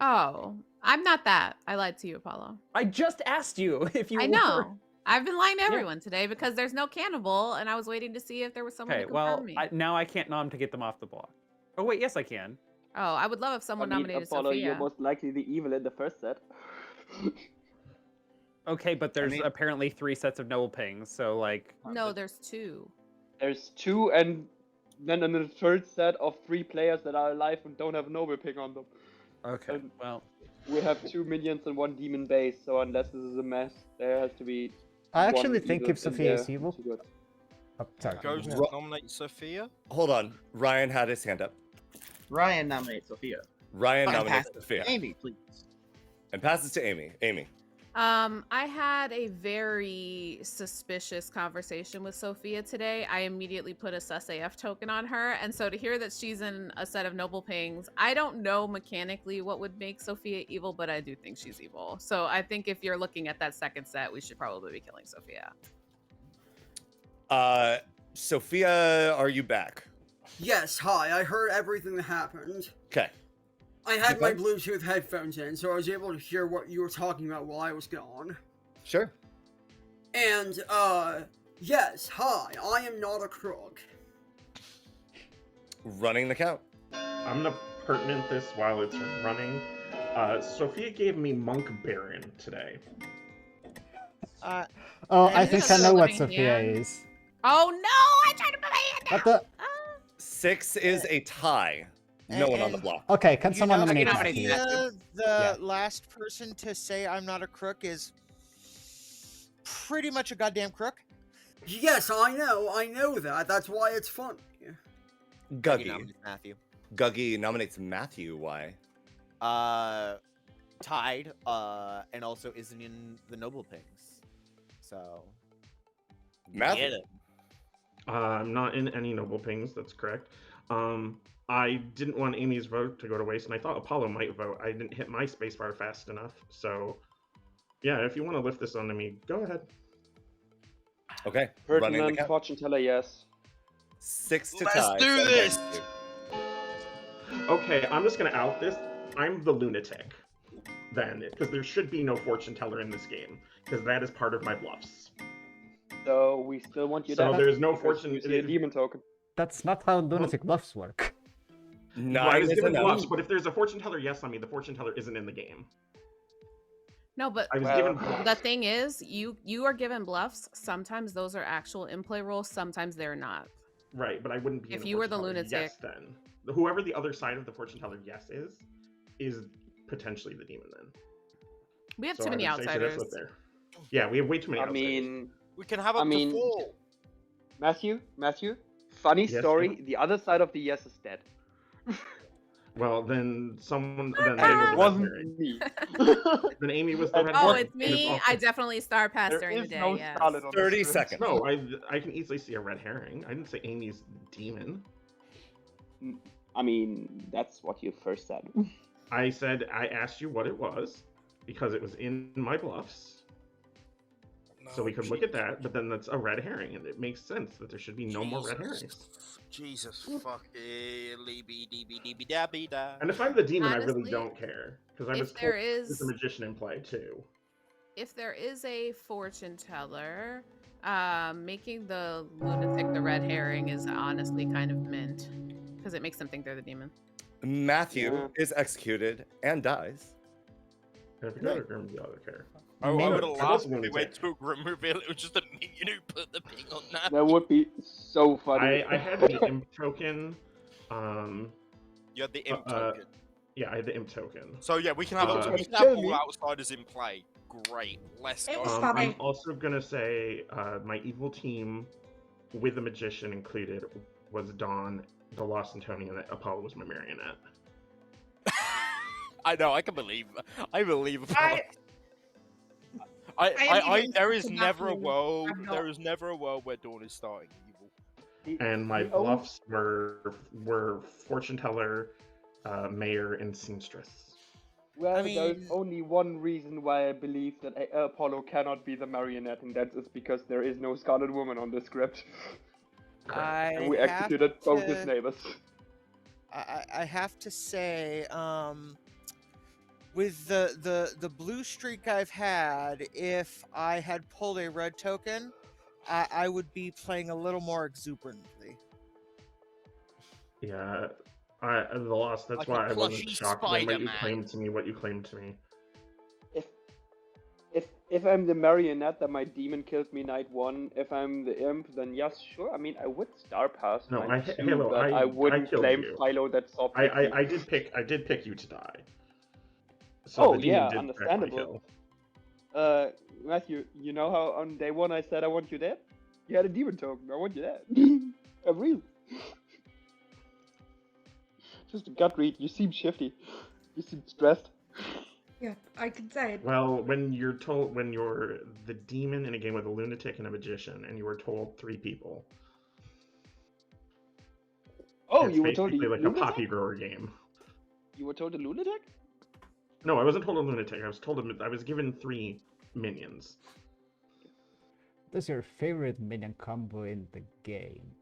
Oh, I'm not that. I lied to you, Apollo. I just asked you if you I were. know. I've been lying to everyone today because there's no cannibal, and I was waiting to see if there was someone Okay, to confirm well, me. now I can't nom to get them off the block. Oh, wait, yes, I can. Oh, I would love if someone nominated Apollo, Sophia. you're most likely the evil in the first set. Okay, but there's apparently 3 sets of noble pings, so like. No, there's 2. There's 2, and then in the third set of 3 players that are alive and don't have a noble ping on them. Okay, And well. we have 2 minions and 1 demon base, so unless this is a mess, there has to be. I actually one think evil if in Sophia there is evil. to good. Oh, sorry. Goes to nominate Sophia. Hold on. Ryan had his hand up. Ryan nominates Sophia. Ryan Fine, nominates pass it to Sophia. Amy, please. And passes to Amy. Amy. I had a very suspicious conversation with Sophia today. I immediately put a sus AF token on her, and so to hear that she's in a set of noble pings, I don't know mechanically what would make Sophia evil, but I do think she's evil. So I think if you're looking at that second set, we should probably be killing Sophia. Sophia, are you back? Yes, hi. I heard everything that happened. Okay. I had my Bluetooth headphones in, so I was able to hear what you were talking about while I was gone. Sure. And, yes, hi. I am not a crook. Running the count. I'm gonna pertinent this while it's running. Sophia gave me Monk Baron today. I think I know what Sophia is. Oh no! I tried to put my hand down. What the? 6 is a tie. No one on the block. Okay, can someone nominate Sophia, Matthew? the last person to say I'm not a crook is pretty much a goddamn crook. Yes, I know that. That's why it's funny. Guggy. Matthew. Guggy nominates Matthew. Why? Tied, and also isn't in the noble pings. So. Matthew. Get it. I'm not in any noble pings. That's correct. I didn't want Amy's vote to go to waste, and I thought Apollo might vote. I didn't hit my spacebar fast enough, so Yeah, if you want to lift this onto me, go ahead. Okay. Running the Pertinent count. fortune teller, yes. 6 to Let's tie. do so this! next Okay, I'm just gonna out this. I'm the lunatic, then, because there should be no fortune teller in this game, because that is part of my bluffs. So we still want you So dead. there's no because fortune. You see a demon token. That's not how lunatic bluffs work. Well, I 9 was is given enough. bluffs, but if there's a fortune teller yes on me, the fortune teller isn't in the game. No, but I was given the bluffs. thing is, you are given bluffs. Sometimes those are actual in-play rolls. Sometimes they're not. Right, but I wouldn't be. If in you were the fortune teller lunatic- yes, then whoever the other side of the fortune teller yes is potentially the demon then. We have So too I many would say so that's outsiders. what they're- Yeah, we have way too many I outsiders. mean, We can have I up mean, to 4. Matthew, funny Yes, story. Emma? The other side of the yes is dead. Well, then someone then And they it were the red wasn't herring. me. Then Amy was the red Oh, herring. it's and me. also- I definitely star pass There during the is day. no Yes. Scarlet on 30 the script. seconds. No, I can easily see a red herring. I didn't say Amy's demon. I mean, that's what you first said. I said I asked you what it was because it was in my bluffs. So we could look at that, but then that's a red herring, and it makes sense that there should be no more red herrings. Jesus fuck da. And if I'm the demon, I really Honestly, don't care because I if was there told is- there's a magician in play too. If there is a fortune teller, making the lunatic the red herring is honestly kind of mint because it makes them think they're the demon. Matthew Yeah. is executed and dies. And if you go to Grim, the other care. Oh, I Maybe. would have I was laughed if they lunatic. went to a grim reveal. It was just a minion who put the ping on that. That would be so funny. I had the imp token. You had the imp Uh, token. Yeah, I had the imp token. So yeah, we can have uh, we can have kill all me. outsiders in play. Great. Let's It go. was funny. I'm also gonna say my evil team, with the magician included, was Dawn, the Lost Antonian, and Apollo was my marionette. I know. I can believe. I believe. I There is even never a Matthew, world. I'm not. There is never a world where Dawn is starting evil. And my The only- bluffs were fortune teller, mayor, and seamstress. Well, I there's mean- only one reason why I believe that Apollo cannot be the marionette, and that is because there is no Scarlet Woman on the script. I And we have executed both his to- neighbors. I have to say, with the blue streak I've had, if I had pulled a red token, I would be playing a little more exuberantly. Yeah, the loss. That's Like a why I wasn't plushy shocked when you Spider-Man. claimed to me what you claimed to me. If I'm the marionette, then my demon killed me night one. If I'm the imp, then yes, sure. I mean, I would star pass. No, night two, Halo, but I wouldn't killed claim you. Philo that saw I did pick you to die. So Oh, the demon yeah, did understandable. kill. Matthew, you know how on day one I said I want you dead? You had a demon token. I want you dead. I'm real. Just a gut read. You seem shifty. You seem stressed. Yeah, I can say it. Well, when you're the demon in a game with a lunatic and a magician, and you were told 3 people. Oh, it's you were told a basically like a lunatic? poppy grower game. You were told a lunatic? No, I wasn't told a lunatic. I was given 3 minions. What's your favorite minion combo in the game?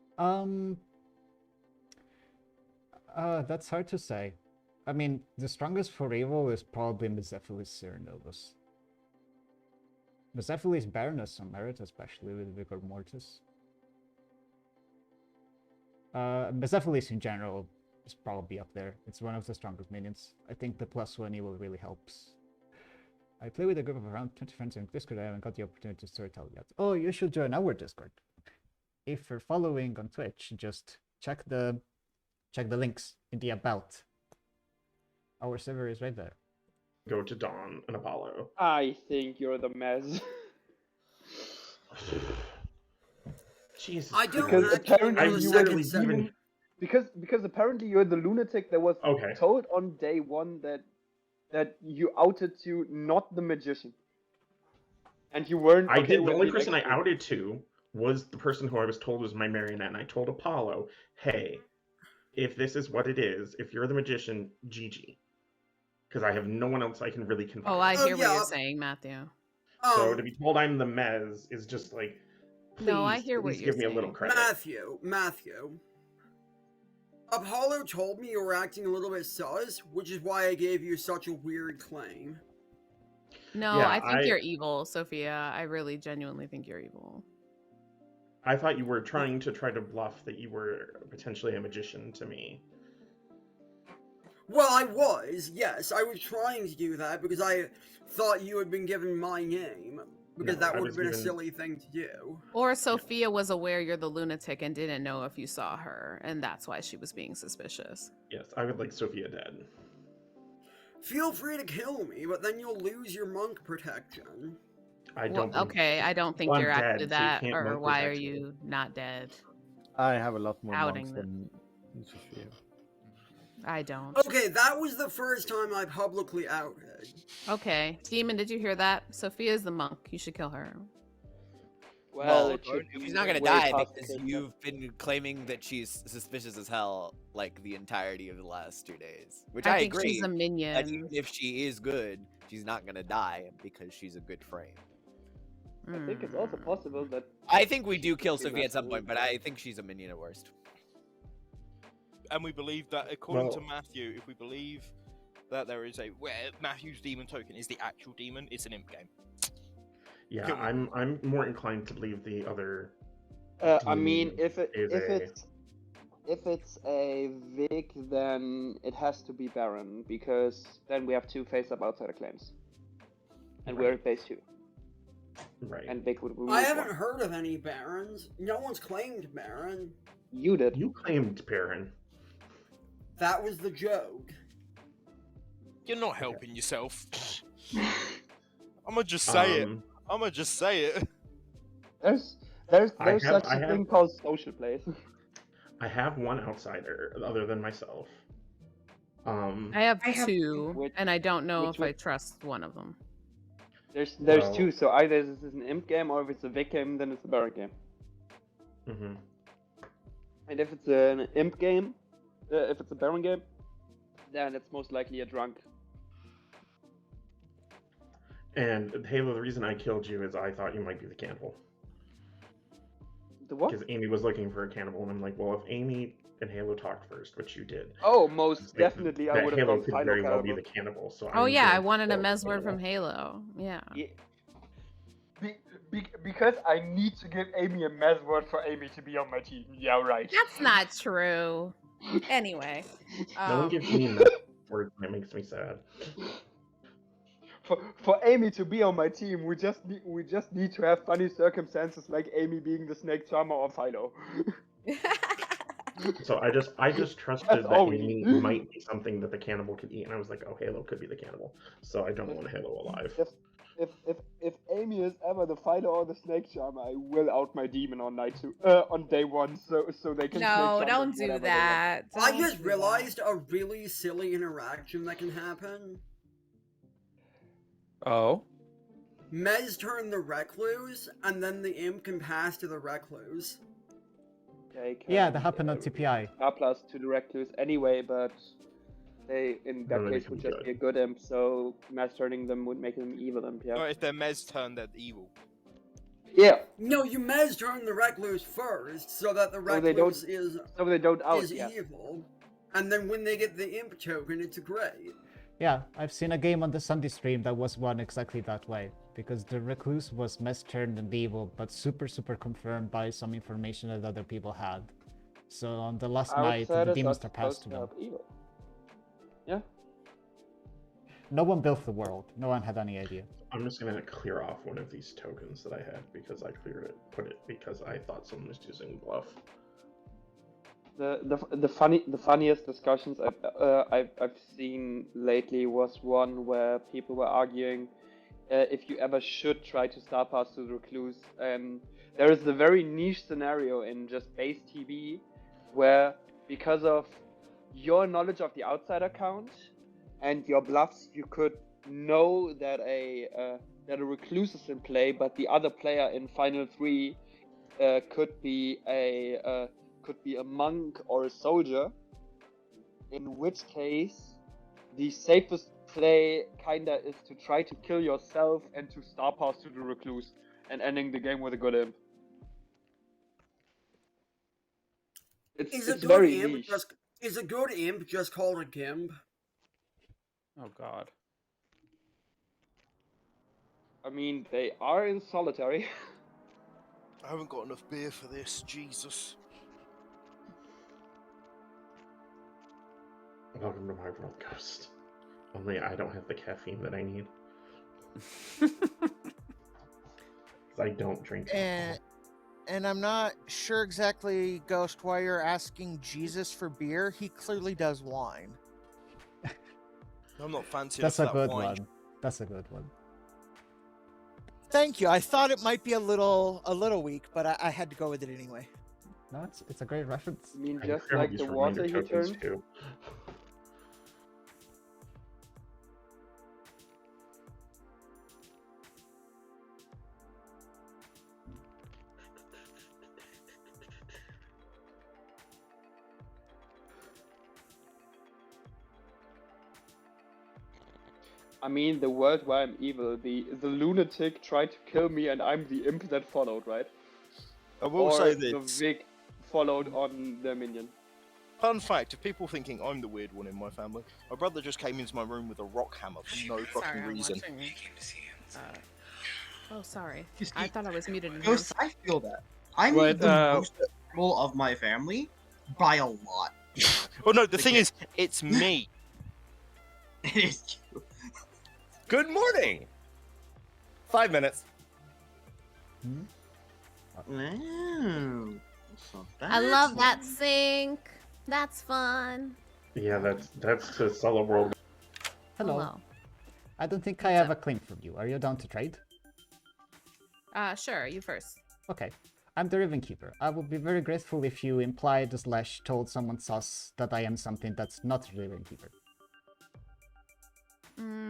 That's hard to say. I mean, the strongest for evil is probably Mezepheles Cyrenovus. Mezepheles Baroness some merit, especially with Vigor Mortis. Mezepheles in general is probably up there. It's one of the strongest minions. I think the +1 evil really helps. I play with a group of around 20 friends in Discord. I haven't got the opportunity to storytell yet. Oh, you should join our Discord. If you're following on Twitch, just check the links in the about. Our server is right there. Go to Dawn and Apollo. I think you're the mess. Jesus. I don't Because actually apparently know the you second were segment. Because apparently you're the lunatic that was Okay. told on day one that you outed to not the magician. And you weren't I okay did. The with only being person I executed. outed to was the person who I was told was my marionette, and I told Apollo, "Hey, if this is what it is, if you're the magician, GG." Because I have no one else I can really confide. Oh, I in. hear what yeah. you're saying, Matthew. So to be told I'm the Mez is just like, please No, I hear at what least you're give me a little saying. credit. Matthew. Apollo told me you were acting a little bit sus, which is why I gave you such a weird claim. No, Yeah, I think you're evil, Sophia. I really genuinely think you're evil. I thought you were trying to bluff that you were potentially a magician to me. Well, I was, yes. I was trying to do that because I thought you had been given my name. Because No, that I would was have been a given- silly thing to do. Or Sophia was aware you're the lunatic and didn't know if you saw her, and that's why she was being suspicious. Yes, I would like Sophia dead. Feel free to kill me, but then you'll lose your monk protection. I Well, don't believe okay, I don't think Well, I'm you're dead, actually so you that, can't or monk why are protect me. you not dead? I have a lot more Outing monks than Sophia. I don't. Okay, that was the first time I publicly outed. Okay, Demon, did you hear that? Sophia's the monk. You should kill her. Well, if she's not gonna die because you've been claiming that she's suspicious as hell like the entirety of the last 2 days, which I think agree. she's a minion. That even if she is good, she's not gonna die because she's a good frame. I think it's also possible that I think we do kill she Sophia at some messed point, but I think she's a minion at worst. And we believe that, according to Well- Matthew, if we believe that there is where Matthew's demon token is the actual demon, it's an imp game. Yeah, Can we- I'm more inclined to believe the other. I mean, demon if it's a Vic, then it has to be Baron, because then we have two face-up outsider claims, and we're at base 2. Right. And Vic would remove I haven't one. heard of any barons. No one's claimed baron. You did. You claimed Baron. That was the joke. You're not helping yourself. I'm gonna just say it. I'm gonna just say it. There's I such a have- thing called social plays. I have one outsider other than myself. I have I have- two, and I don't know which if I trust one of them. There's Well- two, so either this is an imp game, or if it's a Vic game, then it's a Baron game. Mhm. And if it's an imp game, if it's a Baron game, then it's most likely a drunk. And Halo, the reason I killed you is I thought you might be the cannibal. The what? Because Amy was looking for a cannibal, and I'm like, well, if Amy and Halo talked first, which you did. Oh, most like, definitely I that would have Halo gone could Philo very well be cannibal. the cannibal. So Oh I'm yeah, I going to wanted a kill Mez the word from cannibal. Halo. Yeah. Because I need to give Amy a mess word for Amy to be on my team. Yeah, right. That's not true. Anyway. No one gives me enough words, and it makes me sad. For Amy to be on my team, we just need to have funny circumstances like Amy being the snake charmer or Philo. So I just trusted That's that all we Amy need. might be something that the cannibal could eat, and I was like, oh, Halo could be the cannibal. So I don't want Halo alive. If Amy is ever the Philo or the snake charmer, I will out my demon on on day 1, so they can. No, snake charm don't them do whenever they that. I Don't just do that. realized a really silly interaction that can happen. Oh. Mez turned the recluse, and then the imp can pass to the recluse. want. Yeah, that happened on TPI. plus to the recluse anyway, but they in that Then they case can would be just good. be a good imp, so mass turning them would make them evil imp. Yeah. Or if they're Mez turn, they're evil. Yeah. No, you Mez turn the recluse first, so that the So they don't- recluse is So they don't out. is Yeah. evil. And then when they get the imp token, it's great. Yeah, I've seen a game on the Sunday stream that was won exactly that way. Because the recluse was mess turned and evil, but super confirmed by some information that other people had. So on the last night, the Outsiders demon are star passed supposed to to them. have evil. Yeah. No one built the world. No one had any idea. I'm just gonna clear off one of these tokens that I had because I put it because I thought someone was using bluff. The funniest discussions I've seen lately was one where people were arguing if you ever should try to star pass to the recluse. There is a very niche scenario in just base TB where, because of your knowledge of the outsider count and your bluffs, you could know that a recluse is in play, but the other player in final 3 could be a monk or a soldier. In which case, the safest play kinda is to try to kill yourself and to star pass to the recluse and ending the game with a good imp. It's very niche. Is a good imp just called a gimp? Oh god. I mean, they are in solitary. I haven't got enough beer for this, Jesus. Welcome to my world, Ghost. Only I don't have the caffeine that I need. I don't drink alcohol. And I'm not sure exactly, Ghost, why you're asking Jesus for beer. He clearly does wine. I'm not fancy That's enough a for that good wine. one. That's a good one. Thank you. I thought it might be a little weak, but I had to go with it anyway. No, it's a great reference. I mean, I just grab like these the reminder water he tokens, turned. too. I mean, the world where I'm evil. The lunatic tried to kill me, and I'm the imp that followed, right? I will Or say the this. Vic followed on the minion. Fun fact, if people thinking I'm the weird one in my family, my brother just came into my room with a rock hammer for no fucking Sorry, I'm reason. watching. Oh, sorry. You see, I thought I was muted. in Ghost, here. I feel that. I'm What, the most normal of my family by a lot. Oh no, the thing is, it's me. It is you. Good morning. 5 minutes. Wow. So I love that sync. That's fun. Yeah, that's to sell a world. Hello. I don't think I have a claim from you. Are you down to trade? Sure, you first. Okay. I'm the Riven Keeper. I would be very grateful if you implied / told someone sus that I am something that's not Riven Keeper.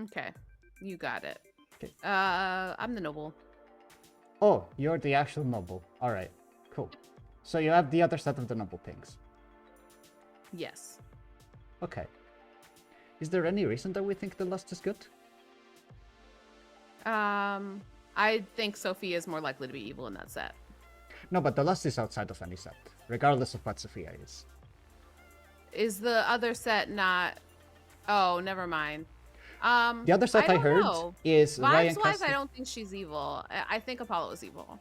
Okay, you got it. Okay. I'm the noble. Oh, you're the actual noble. Alright, cool. So you have the other set of the noble things. Yes. Okay. Is there any reason that we think the lust is good? I think Sophia is more likely to be evil in that set. No, but the lust is outside of any set, regardless of what Sophia is. Is the other set not? Oh, never mind. The other set I don't heard know. is Ryan Vibes-wise, Castle. I don't think she's evil. I think Apollo is evil.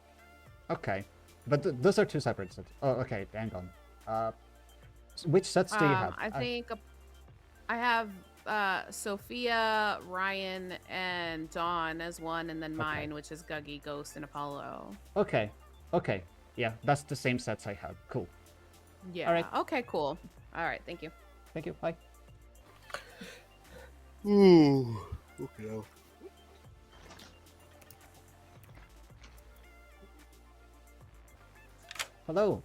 Okay, but those are two separate sets. Oh, okay, hang on. Which sets do you have? I think I have Sophia, Ryan, and Dawn as one, and then mine, which is Guggy, Ghost, and Apollo. Okay, yeah, that's the same sets I have. Cool. Yeah. All right. Okay, cool. All right, thank you. Thank you. Bye. Ooh. Okay. Hello.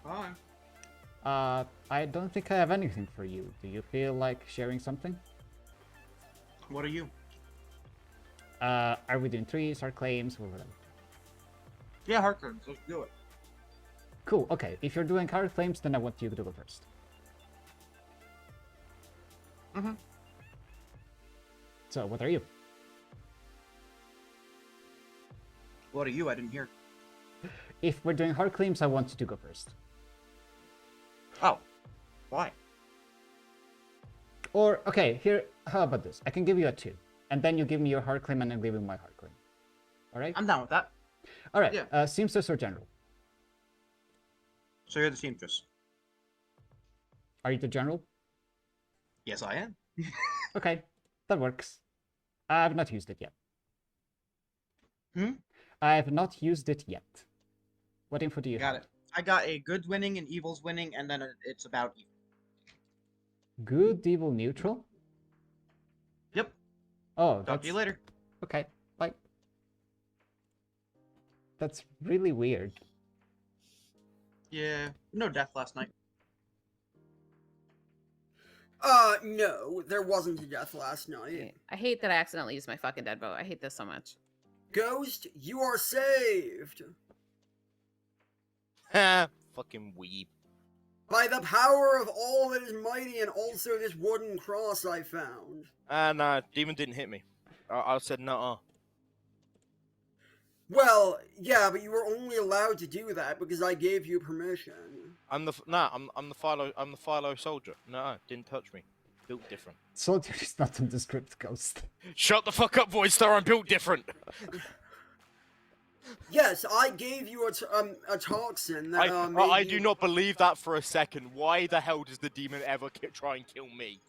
Hi. I don't think I have anything for you. Do you feel like sharing something? What are you? Are we doing trees or claims or whatever? Yeah, hard claims. Let's do it. Cool. Okay. If you're doing hard claims, then I want you to go first. So, what are you? What are you? I didn't hear. If we're doing hard claims, I want you to go first. Oh. Why? Or, okay, here, how about this? I can give you a 2. And then you give me your hard claim and I give you my hard claim. Alright? I'm down with that. Alright, Yeah. Seamstress or General? So you're the seamstress. Are you the General? Yes, I am. Okay, that works. I've not used it yet. I have not used it yet. What info do you have? Got it. I got a good winning and evil's winning, and then it's about evil. Good, evil, neutral? Yep. Oh, Talk to you later. Okay, bye. That's really weird. Yeah. No death last night. No, there wasn't a death last night. I hate that I accidentally used my fucking dead vote. I hate this so much. Ghost, you are saved. Ha! Fucking weeb. By the power of all that is mighty and also this wooden cross I found. Nah, demon didn't hit me. I said no. Well, yeah, but you were only allowed to do that because I gave you permission. I'm the Philo soldier. No, didn't touch me. Built different. Soldier is not on the script, Ghost. Shut the fuck up, Void Star. I'm built different. Yes, I gave you a toxin that I made do you... not believe that for a second. Why the hell does the demon ever try and kill me?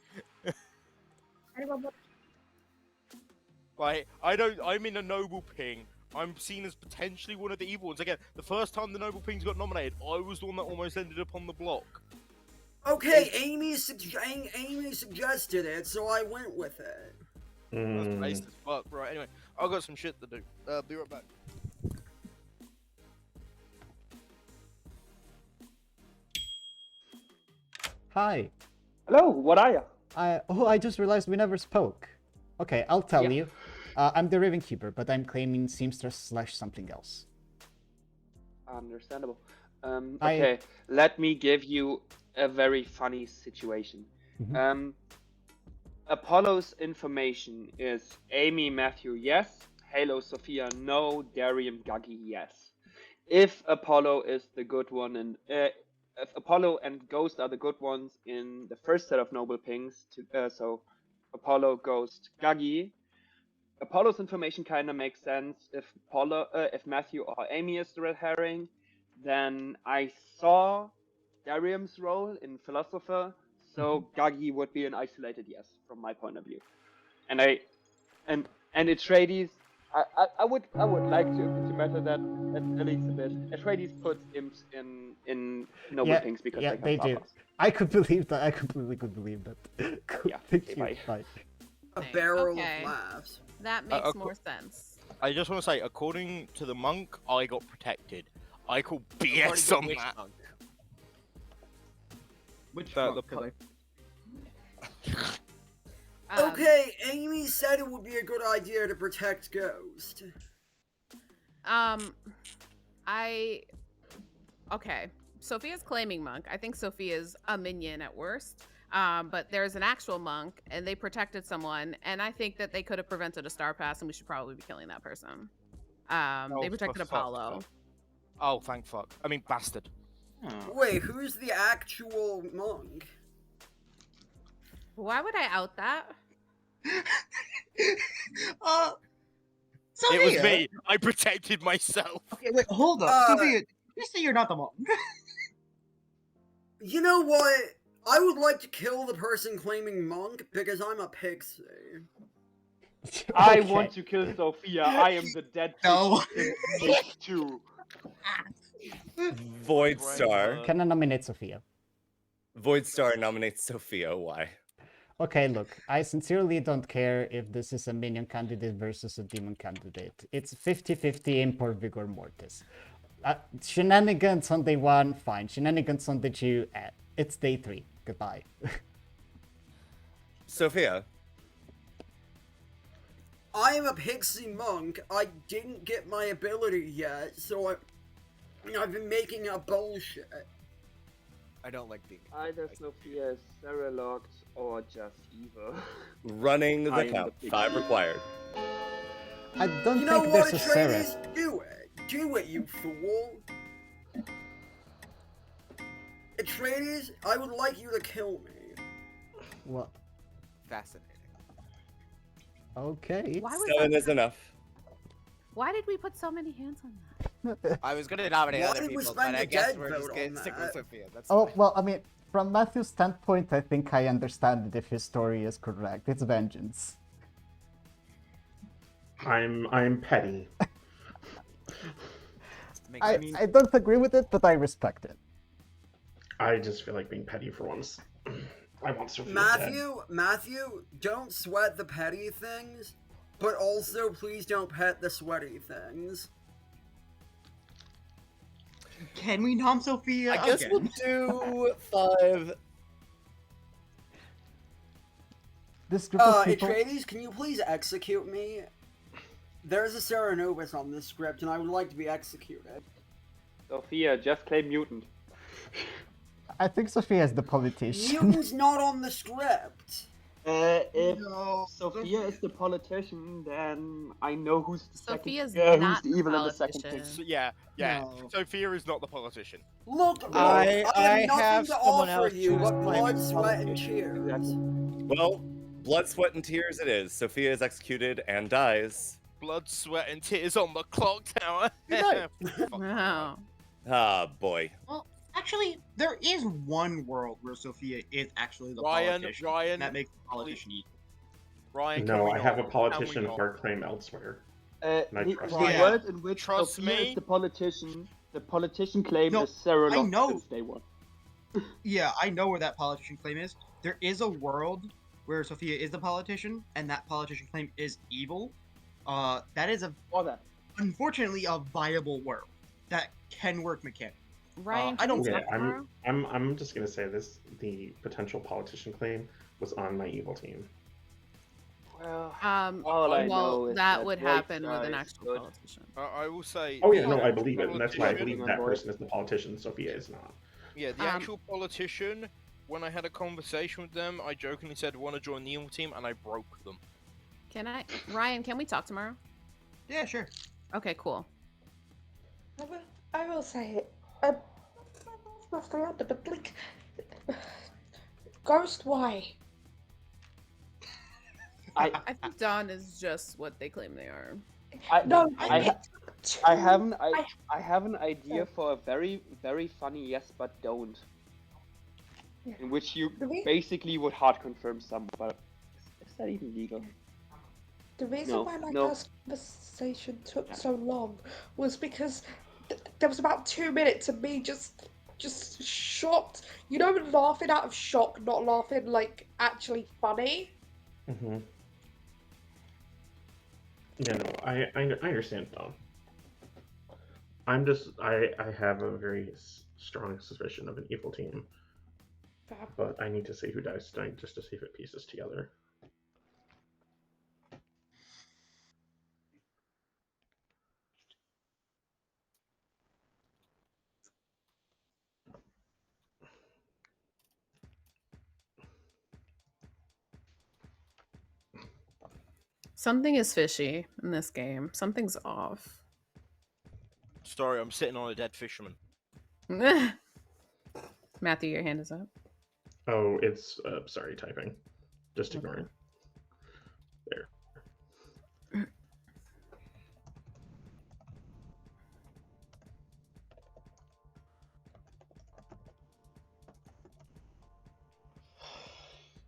Like, I'm in a noble ping. I'm seen as potentially one of the evil ones. Again, the first time the noble pings got nominated, I was the one that almost ended up on the block. Okay, Amy suggested it, so I went with it. That's racist as fuck. Right, anyway, I've got some shit to do. Be right back. Hi. Hello, what are you? I just realized we never spoke. Okay, I'll tell you. I'm the Raven Keeper, but I'm claiming seamstress / something else. Understandable. Okay, let me give you a very funny situation. Apollo's information is Amy, Matthew, yes. Halo, Sophia, no. Darium, Guggy, yes. If Apollo is the good one, and if Apollo and Ghost are the good ones in the first set of noble pings, so Apollo, Ghost, Guggy, Apollo's information kind of makes sense. If Matthew or Amy is the red herring, then I saw Darium's role in Philosopher, so Guggy would be an isolated yes from my point of view. And Atreides, I would like to matter that at least a bit. Atreides puts imps in noble things because they do. I could believe that. I completely could believe that. Yeah, Thank you. Bye. A barrel of Okay. laughs. That makes more sense. I just want to say, according to the monk, I got protected. I call BS on that. Monk? Which The Okay, Amy said it would be a good idea to protect Ghost. Okay. Sophia's claiming monk. I think Sophia's a minion at worst. But there's an actual monk, and they protected someone, and I think that they could have prevented a star pass, and we should probably be killing that person. They protected Apollo. Oh, thank fuck. I mean, bastard. Wait, who's the actual monk? Why would I out that? Sophia? It was me. I protected myself. Okay, wait, hold up. Sophia, you say you're not the monk. You know what? I would like to kill the person claiming monk because I'm a pixie. I want to kill Sophia. I am the dead No. too. Void Star. Can I nominate Sophia? Void Star nominates Sophia. Why? Okay, look, I sincerely don't care if this is a minion candidate versus a demon candidate. It's 50-50 import vigor mortis. Shenanigans on day 1, fine. Shenanigans on day 2, it's day 3. Goodbye. Sophia. I am a pixie monk. I didn't get my ability yet, so I've been making up bullshit. I don't like being. Either Sophia is Sarah-locked or just evil. Running the count. 5 required. I don't You know think what, there's a Sarah. Atreides? Do it. Do it, you fool. Atreides, I would like you to kill me. What? Fascinating. Okay. Why was 7 that? is enough. Why did we put so many hands on that? I was gonna nominate Why other did we people, spend but I the guess dead we're just vote gonna on stick with that? Sophia. That's Oh, fine. well, I mean, from Matthew's standpoint, I think I understand it if his story is correct. It's vengeance. I'm petty. I don't agree with it, but I respect it. I just feel like being petty for once. I want Sophia dead. Matthew, don't sweat the petty things, but also please don't pet the sweaty things. Can we nom Sophia I guess again? we'll do 5. This group of people... Atreides, can you please execute me? There's a Serenobus on this script, and I would like to be executed. Sophia, just claim mutant. I think Sophia is the politician. Mutant's not on the script. If No, Sophia is the politician, then I know who's the Sophia's second. not Who's the the evil and the second politician. king? Yeah. No. Sophia is not the politician. Look, I have nothing have to someone offer else you who's but claiming blood, sweat, and politician. tears. Exactly. Well, blood, sweat, and tears it is. Sophia is executed and dies. Blood, sweat, and tears on the clock tower. Wow. Ah, boy. Well, actually, there is one world where Sophia is actually the Ryan, politician. Ryan, and that makes the politician evil. Ryan, No, I have a can we politician not? hard claim elsewhere. The And I trust the Ryan, world in which trust Sophia me? is the politician claim No, is Sarah I know. since day one. Yeah, I know where that politician claim is. There is a world where Sophia is the politician, and that politician claim is evil. That is unfortunately a viable world that can work mechanically. Ryan, I don't. can we Yeah, talk tomorrow? I'm just gonna say this: the potential politician claim was on my evil team. Well, Well, I know is that that would Void happen with Guy an is actual good. politician. I will say. Oh yeah, the no, I actual believe it, and that's why I politician- believe that person is the politician. Sophia is not. Yeah, the actual politician. When I had a conversation with them, I jokingly said, "Want to join the evil team?" and I broke them. Ryan, can we talk tomorrow? Yeah, sure. Okay, cool. I will say it. But like, Ghost, why? I think Dawn is just what they claim they are. I have an I idea for a very funny yes but don't, in which you basically would hard confirm some, but is that even legal? The reason No, why my no. first conversation took so long was because there was about 2 minutes of me just shocked. You know, laughing out of shock, not laughing like actually funny. Mm-hmm. Yeah, no, I understand, Dom. I have a very strong suspicion of an evil team, but I need to see who dies tonight just to see if it pieces together. Something is fishy in this game. Something's off. Sorry, I'm sitting on a dead fisherman. Matthew, your hand is up. Oh, it's sorry, typing. Just ignore it. There.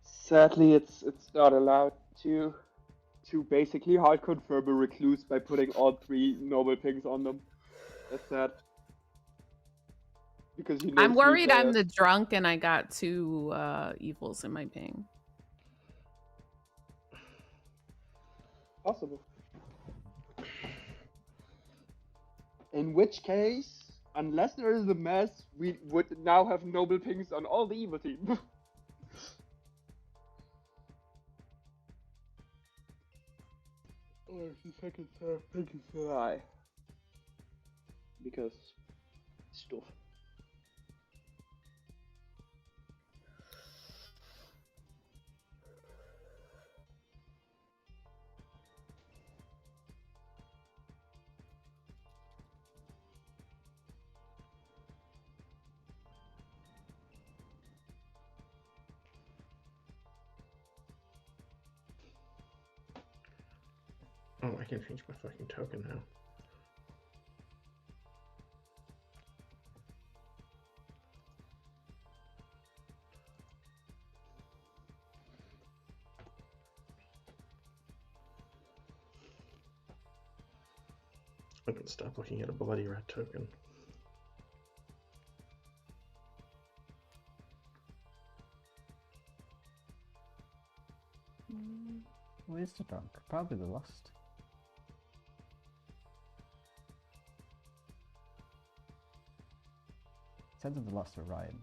Sadly, it's not allowed to basically hard confirm a recluse by putting all 3 normal pings on them. That's sad. Because you know I'm 3 worried I'm players. the drunk and I got 2 evils in my ping. Possible. In which case, unless there is a mess, we would now have noble pings on all the evil team. Or the second pink is the eye. Because stuff. Oh, I can change my fucking token now. I can stop looking at a bloody red token. Who is the drunk? Probably the Lost. Sense of the Lost or Ryan.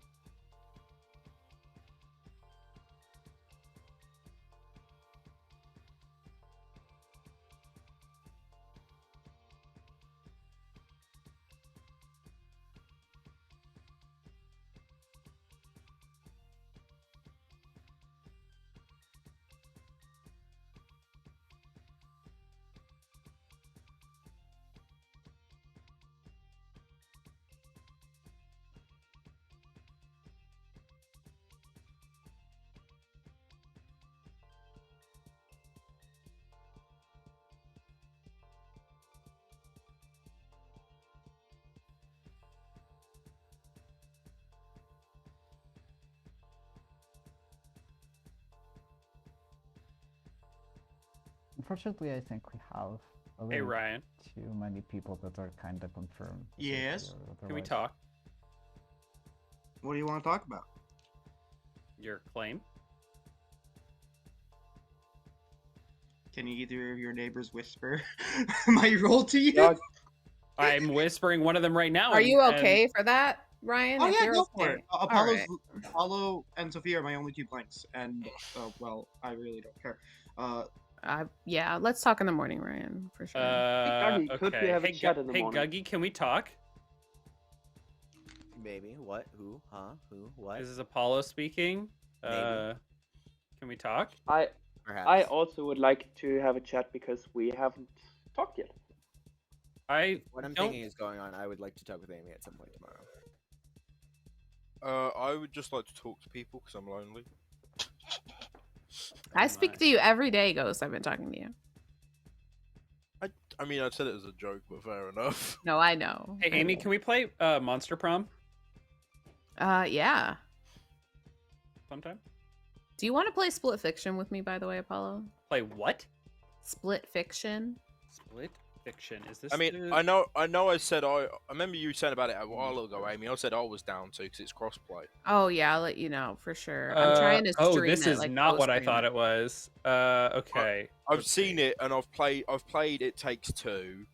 Unfortunately, I think we have a Hey little Ryan, too many people that are kind of confirmed. Yes? can we talk? What do you want to talk about? Your claim? Can either of your neighbors whisper my role to you? Yeah. I'm whispering one of them right now. Are you and- okay for that, Ryan? Oh If yeah, you're go for okay. it. Apollo's, Alright. Apollo and Sophia are my only 2 blanks, and well, I really don't care. Yeah, let's talk in the morning, Ryan, for sure. Guggy, okay. could we have a chat in the hey morning? Guggy, can we talk? Maybe. What? Who? Huh? Who? What? This is Apollo speaking. Maybe. Can we talk? Perhaps. I also would like to have a chat because we haven't talked yet. What I'm thinking is going on. I would like to talk with Amy at some point tomorrow. I would just like to talk to people because I'm lonely. I speak to you every day, Ghost. I've been talking to you. I mean, I said it as a joke, but fair enough. No, I know. Hey Amy, can we play Monster Prom Yeah. sometime? Do you want to play Split Fiction with me, by the way, Apollo? Play what? Split Fiction. Split Fiction. Is this? I mean, I know. I said I remember you said about it a while ago, Amy. I said I was down to because it's crossplay. Oh yeah, I'll let you know for sure. I'm trying to stream Oh, this it, is like, not what I post-stream thought it was. Okay. I've seen it and I've played. It Takes Two.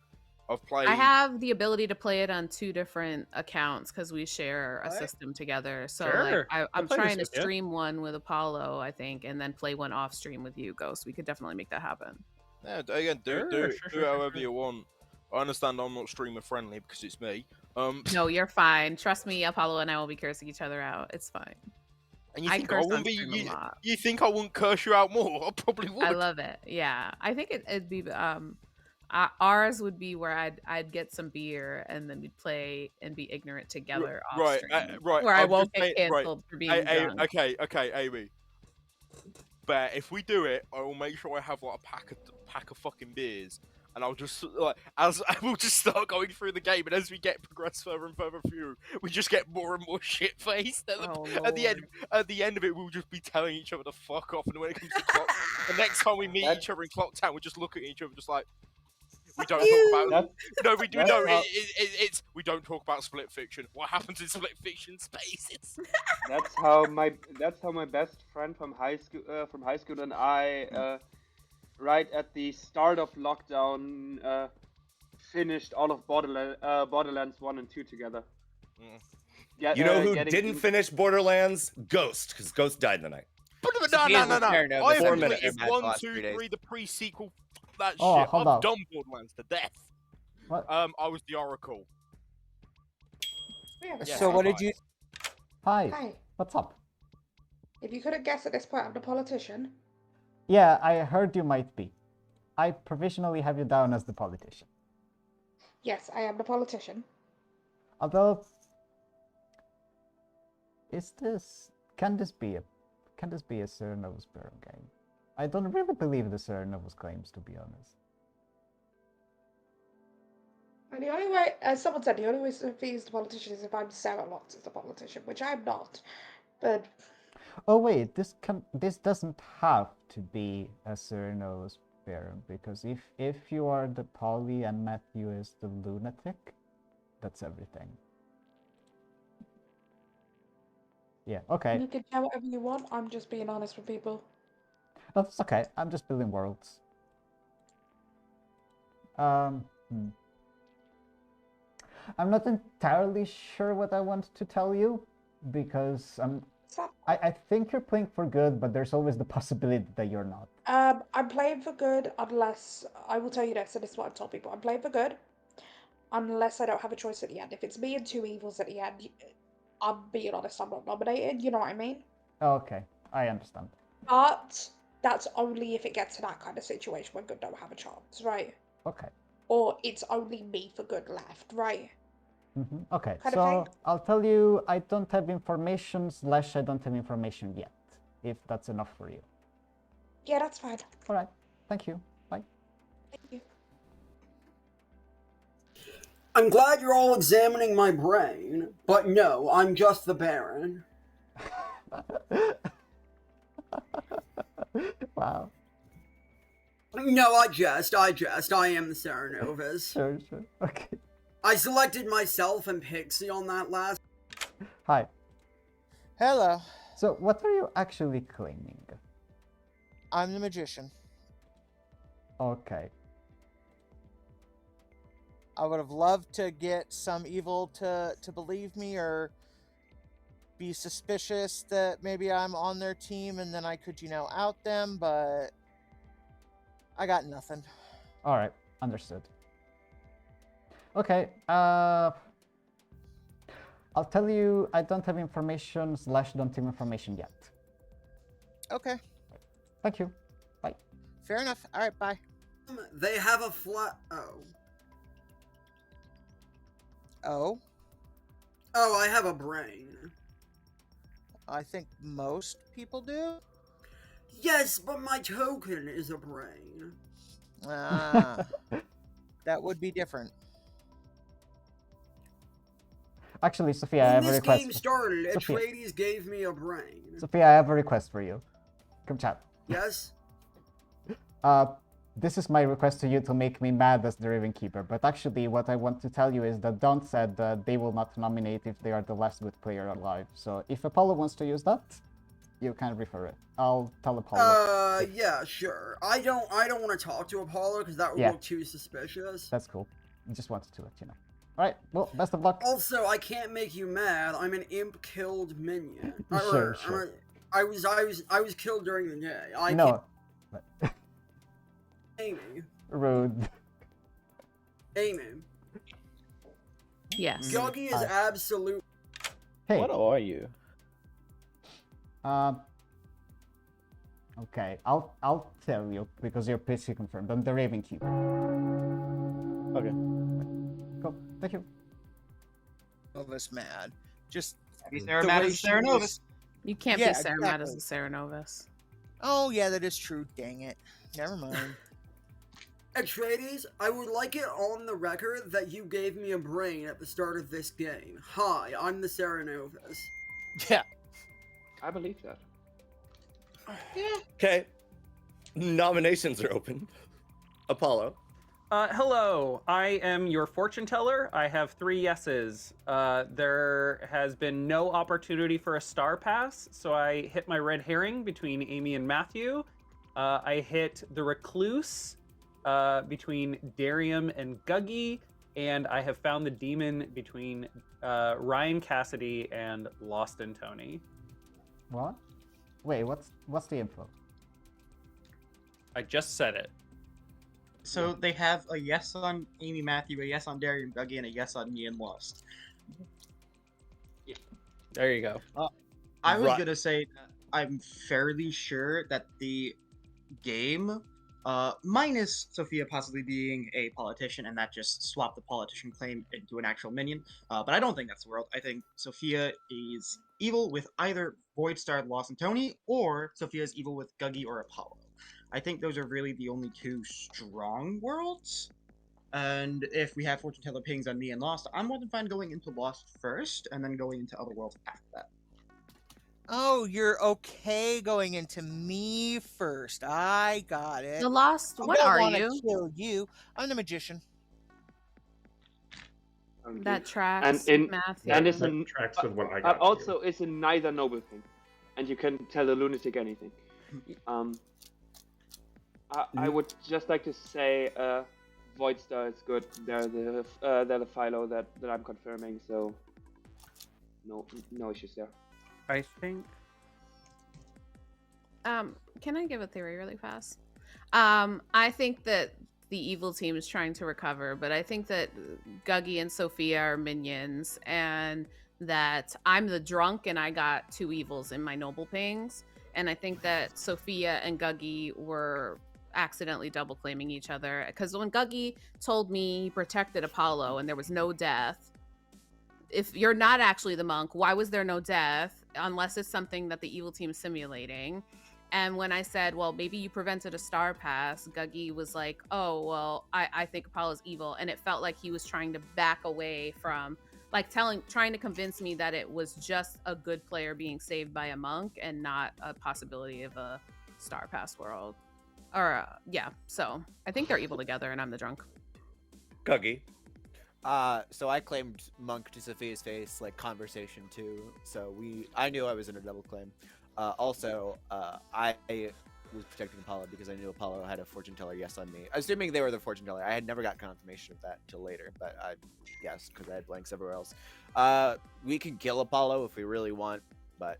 I've played. I have the ability to play it on 2 different accounts because we share a system together. So Sure. like, I'm play this trying to with you. stream one with Apollo, I think, and then play one off stream with you, Ghost. We could definitely make that happen. Yeah, again, do Sure, it however you want. I understand I'm not streamer friendly because it's me. No, you're fine. Trust me, Apollo and I will be cursing each other out. It's fine. And you I think I curse wouldn't on be? stream a lot. You think I wouldn't curse you out more? I probably would. I love it. Yeah, I think it'd be ours would be where I'd get some beer and then we'd play and be ignorant together off Right, stream. right. Where I I'm won't just get saying- right. canceled for being drunk. Okay, Amy. But if we do it, I will make sure I have like a pack of fucking beers, and I'll just like as we'll just start going through the game, and as we progress further and further through, we just get more and more shit faced. At the end of it, we'll just be telling each other to fuck off, and when it comes to clock, the next time we meet each other in Clocktower, we'll just look at each other just like. We don't talk about no. We do no. It's we don't talk about Split Fiction. What happens in Split Fiction spaces? That's how my best friend from high school and I right at the start of lockdown finished all of Borderlands 1 and 2 together. You know who didn't finish Borderlands? Ghost, because Ghost died in the night. No. I have 4 minutes. completed 1, 2, 3, the pre-sequel. That Oh, shit. hold I've up. done Borderlands to death. What? I was the Oracle. We have a Yes, So shout. what did you? Hi. Hi. What's up? If you couldn't guess at this point, I'm the politician. Yeah, I heard you might be. I provisionally have you down as the politician. Yes, I am the politician. Although, can this be a Sir Novus Baron game? I don't really believe the Sir Novus claims, to be honest. And the only way, as someone said, the only way Sophie's the politician is if I'm Sarah Lots as the politician, which I'm not. But Oh wait, this doesn't have to be a Sir Novus Baron, because if you are the poly and Matthew is the lunatic, that's everything. Yeah, okay. you can tell whatever you want. I'm just being honest with people. That's okay. I'm just building worlds. I'm not entirely sure what I want to tell you because I think you're playing for good, but there's always the possibility that you're not. I'm playing for good unless I will tell you this, and this is what I've told people. I'm playing for good unless I don't have a choice at the end. If it's me and two evils at the end, I'm being honest, I'm not nominated. You know what I mean? Okay, I understand. But that's only if it gets to that kind of situation when good don't have a chance, right? Okay. Or it's only me for good left, right? Okay, Kind of so thing. I'll tell you I don't have information / I don't have information yet, if that's enough for you. Yeah, that's fine. All right, thank you. Bye. Thank you. I'm glad you're all examining my brain, but no, I'm just the Baron. Wow. No, I jest. I am the Serenovus. Sure. Okay. I selected myself and Pixie on that last. Hi. Hello. So, what are you actually claiming? I'm the magician. Okay. I would have loved to get some evil to believe me or be suspicious that maybe I'm on their team and then I could, out them, but I got nothing. All right, understood. Okay, I'll tell you, I don't have information / don't have information yet. Okay. Thank you. Bye. Fair enough. All right, bye. They have a flat. Oh. Oh? Oh, I have a brain. I think most people do. Yes, but my token is a brain. Ah. That would be different. Actually, Sophia, I have a When this request. game started, Sophia. Atreides gave me a brain. Sophia, I have a request for you. Come chat. Yes? This is my request to you to make me mad as the Raven Keeper, but actually what I want to tell you is that Dawn said that they will not nominate if they are the last good player alive. So if Apollo wants to use that, you can refer it. I'll tell Apollo. Yeah, sure. I don't want to talk to Apollo because that would look too suspicious. That's cool. I just wanted to let you know. Alright, well, best of luck. Also, I can't make you mad. I'm an imp-killed minion. Sure. I was killed during the day. No. Amy. Rude. Amy. Yes. Guggy is absolute. Hey. What are you? Okay, I'll tell you because you're pretty confirmed. I'm the Raven Keeper. Okay. Cool. Thank you. Novus mad. Just Be Sarah mad as Serenovus. You can't be Sarah mad as a Serenovus. Oh yeah, that is true. Dang it. Never mind. Atreides, I would like it on the record that you gave me a brain at the start of this game. Hi, I'm the Serenovus. Yeah. I believe that. Okay. Nominations are open. Apollo. Hello, I am your fortune teller. I have 3 yeses. There has been no opportunity for a star pass, so I hit my red herring between Amy and Matthew. I hit the recluse between Darium and Guggy, and I have found the demon between Ryan Cassidy and Lost and Tony. What? Wait, what's the info? I just said it. So they have a yes on Amy Matthew, a yes on Darium Guggy, and a yes on me and Lost. There you go. I was gonna say that I'm fairly sure that the game, minus Sophia possibly being a politician, and that just swapped the politician claim into an actual minion. But I don't think that's the world. I think Sophia is evil with either Voidstar, Lost, and Tony, or Sophia is evil with Guggy or Apollo. I think those are really the only 2 strong worlds. And if we have fortune teller pings on me and Lost, I'm more than fine going into Lost first, and then going into other worlds after that. Oh, you're okay going into me first. I got it. The Lost, I what don't are wanna you? Kill you. I'm the magician. That tracks, Matthew. And it's That tracks with what I got. also, it's a neither noble thing, and you can tell a lunatic anything. I would just like to say, Voidstar is good. They're the philo that I'm confirming, so no issues there. I think. Can I give a theory really fast? I think that the evil team is trying to recover, but I think that Guggy and Sophia are minions, and that I'm the drunk and I got 2 evils in my noble pings, and I think that Sophia and Guggy were accidentally double claiming each other, because when Guggy told me he protected Apollo and there was no death, if you're not actually the monk, why was there no death unless it's something that the evil team is simulating? And when I said, well, maybe you prevented a star pass, Guggy was like, oh, well, I think Apollo's evil. And it felt like he was trying to back away from, like, trying to convince me that it was just a good player being saved by a monk and not a possibility of a star pass world. Or yeah, so I think they're evil together, and I'm the drunk. Guggy. So I claimed Monk to Sophia's face, like conversation too. So I knew I was in a double claim. Also, I was protecting Apollo because I knew Apollo had a fortune teller yes on me. Assuming they were the fortune teller, I had never got confirmation of that till later, but I guessed because I had blanks everywhere else. We can kill Apollo if we really want, but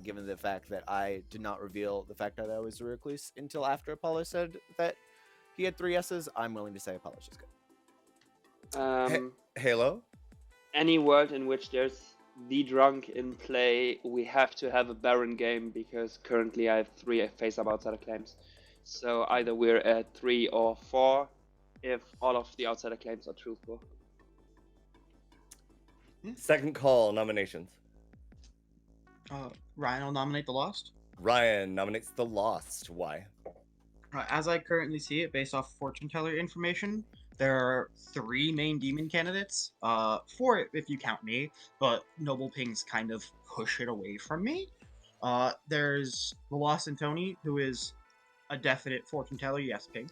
given the fact that I did not reveal the fact that I was a recluse until after Apollo said that he had 3 S's, I'm willing to say Apollo's just good. Halo? Any world in which there's the drunk in play, we have to have a Baron game because currently I have 3 face-up outsider claims. So either we're at 3 or 4 if all of the outsider claims are truthful. Second call nominations. Ryan will nominate the Lost. Ryan nominates the Lost. Why? As I currently see it, based off fortune teller information, there are 3 main demon candidates. 4 if you count me, but Noble Pings kind of push it away from me. There's the Lost and Tony, who is a definite fortune teller, yes, Ping.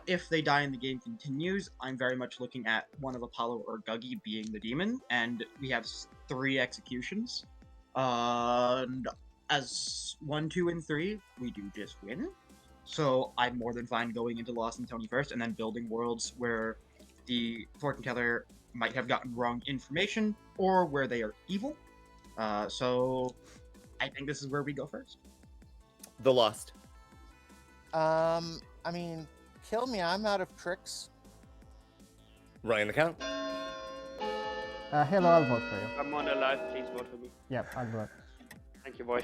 If they die and the game continues, I'm very much looking at one of Apollo or Guggy being the demon, and we have 3 executions. And as 1, 2, and 3, we do just win. So I'm more than fine going into Lost and Tony first, and then building worlds where the fortune teller might have gotten wrong information, or where they are evil. So I think this is where we go first. The Lost. I mean, kill me. I'm out of tricks. Ryan the Count. Hello, I'll vote for you. I'm on alive, please vote for me. Yep, I'll vote. Thank you, boy.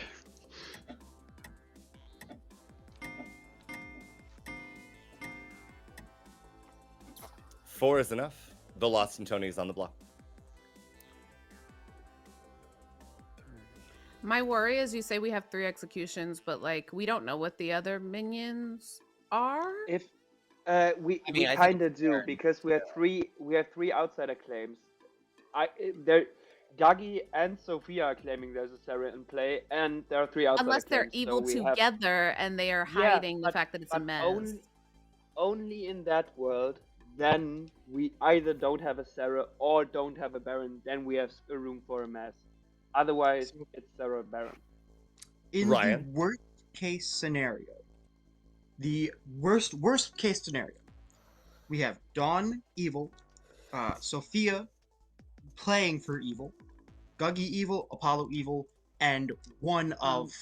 Four is enough. The Lost and Tony is on the block. My worry is you say we have 3 executions, but like we don't know what the other minions are. If we kind of do because we have 3 outsider claims. Guggy and Sophia are claiming there's a Sarah in play, and there are 3 outsider Unless they're claims, evil so together and they are hiding the fact that it's a mess. Only in that world, then we either don't have a Sarah or don't have a Baron. Then we have a room for a mess. Otherwise, it's Sarah Baron. In the worst case scenario, the worst case scenario, we have Dawn evil, Sophia playing for evil, Guggy evil, Apollo evil, and one of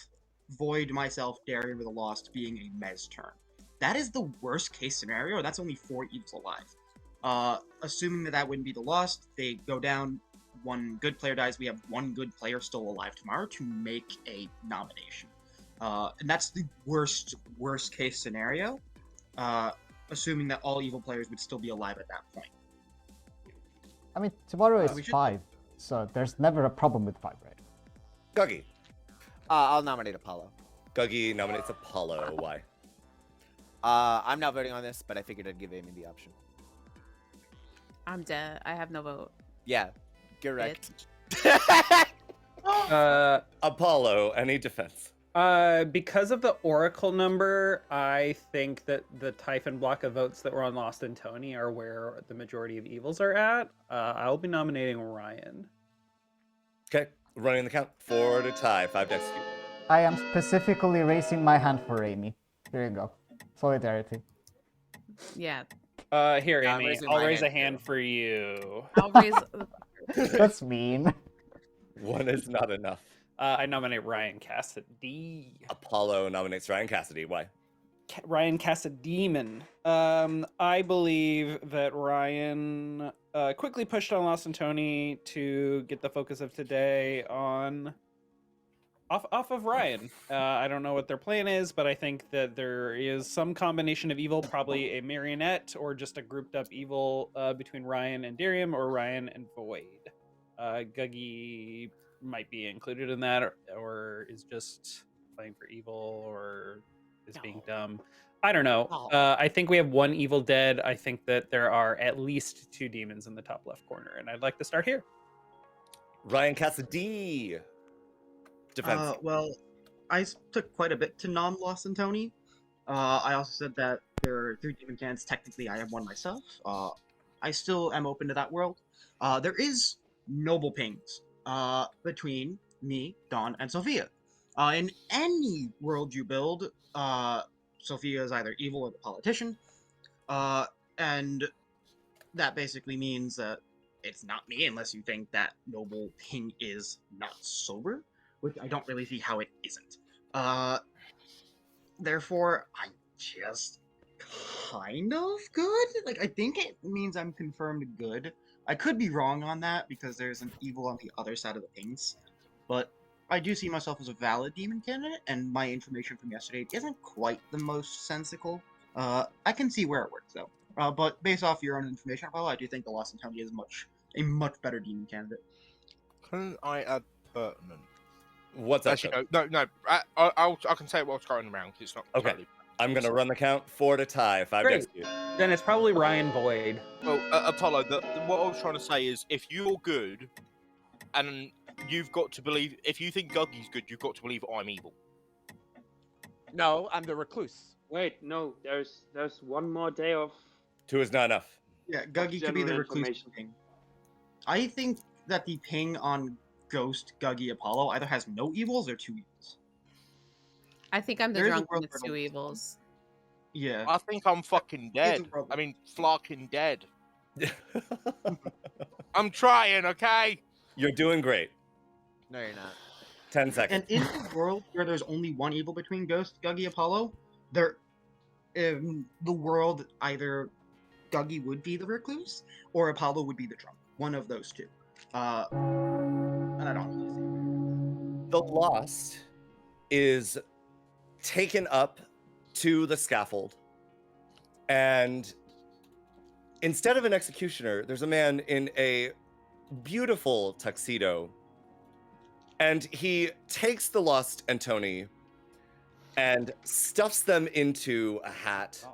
Void, myself, Darian with a Lost being a Mez turn. That is the worst case scenario. That's only 4 evils alive. Assuming that wouldn't be the Lost, they go down, 1 good player dies, we have 1 good player still alive tomorrow to make a nomination. And that's the worst case scenario, assuming that all evil players would still be alive at that point. I mean, tomorrow is 5, so there's never a problem with 5, right? Guggy. I'll nominate Apollo. Guggy nominates Apollo. Why? I'm not voting on this, but I figured I'd give Amy the option. I'm dead. I have no vote. Yeah, correct. Apollo, any defense? Because of the Oracle number, I think that the Typhon block of votes that were on Lost and Tony are where the majority of evils are at. I'll be nominating Ryan. Okay, running the count. 4 to tie, 5 to execute. I am specifically raising my hand for Amy. Here you go. Solidarity. Yeah. Here, I'm Amy. raising I'll my raise a hand, hand for you. I'll raise. That's mean. 1 is not enough. I nominate Ryan Cassidy. Apollo nominates Ryan Cassidy. Why? Ryan Cassademon. I believe that Ryan quickly pushed on Lost and Tony to get the focus of today on off of Ryan. I don't know what their plan is, but I think that there is some combination of evil, probably a marionette or just a grouped up evil between Ryan and Darium or Ryan and Void. Guggy might be included in that or is just playing for evil or is being dumb. I don't know. I think we have 1 evil dead. I think that there are at least 2 demons in the top left corner, and I'd like to start here. Ryan Cassidy. Defense. Well, I took quite a bit to non-Lost and Tony. I also said that there are 3 demon canons. Technically, I am one myself. I still am open to that world. There is noble pings between me, Dawn, and Sophia. In any world you build, Sophia is either evil or the politician, and that basically means that it's not me unless you think that noble ping is not sober, which I don't really see how it isn't. Therefore, I'm just kind of good. Like, I think it means I'm confirmed good. I could be wrong on that because there's an evil on the other side of the pings, but I do see myself as a valid demon candidate, and my information from yesterday isn't quite the most sensical. I can see where it works though. But based off your own information, Apollo, I do think the Lost Antonia is a much better demon candidate. Can I add pertinent? What's up? Actually, no. I can say what's going around. 'Cause it's not Okay. totally. I'm gonna run the count 4 to tie. 5 Great. to execute. Then it's probably Ryan Boyd. Well, Apollo, what I was trying to say is, if you're good, and you've got to believe, if you think Guggy's good, you've got to believe I'm evil. No, I'm the recluse. Wait, no. There's one more day of. 2 is not enough. Yeah, Guggy could be the general recluse information. ping. I think that the ping on Ghost, Guggy, Apollo either has no evils or 2 evils. I think I'm the There is a drunk world with where 2 no- evils. Yeah. I think I'm fucking dead. a problem. I mean, flocking dead. I'm trying, okay? You're doing great. No, you're not. 10 seconds. And in a world where there's only one evil between Ghost, Guggy, Apollo, there, in the world, either Guggy would be the recluse or Apollo would be the drunk. One of those two. And I don't really see. The Lost is taken up to the scaffold, and instead of an executioner, there's a man in a beautiful tuxedo, and he takes the Lost Antoni and stuffs them into a hat,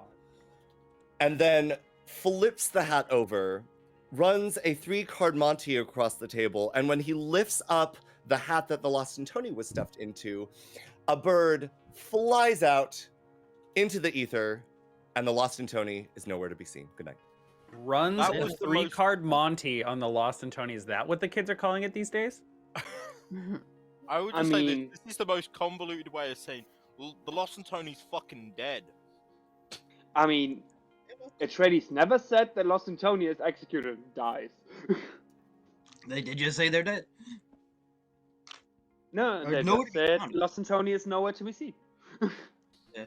and then flips the hat over, runs a 3-card Monty across the table, and when he lifts up the hat that the Lost Antoni was stuffed into, a bird flies out into the ether, and the Lost Antoni is nowhere to be seen. Good night. Runs That a was the 3-card Monty on the Lost and Tony. Is that what the kids are calling it these days? I would I just say mean- this is the most convoluted way of saying the Lost and Tony's fucking dead. I mean, Atreides never said that Lost Antonia is executed and dies. They did just say they're dead. No, Or they nowhere just to be said found. Lost Antonia is nowhere to be seen. Yeah.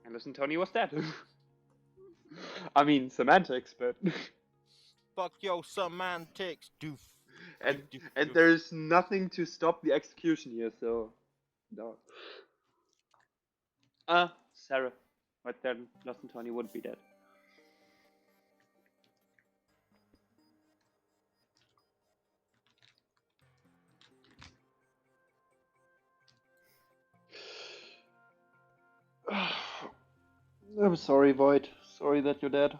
And Lost Antonia was dead. I mean, semantics, but... Fuck your semantics, doof. and Doof, and doof. there's nothing to stop the execution here, so... No. Sarah. But then Lost Antonia wouldn't be dead. I'm sorry, Void. Sorry that you're dead.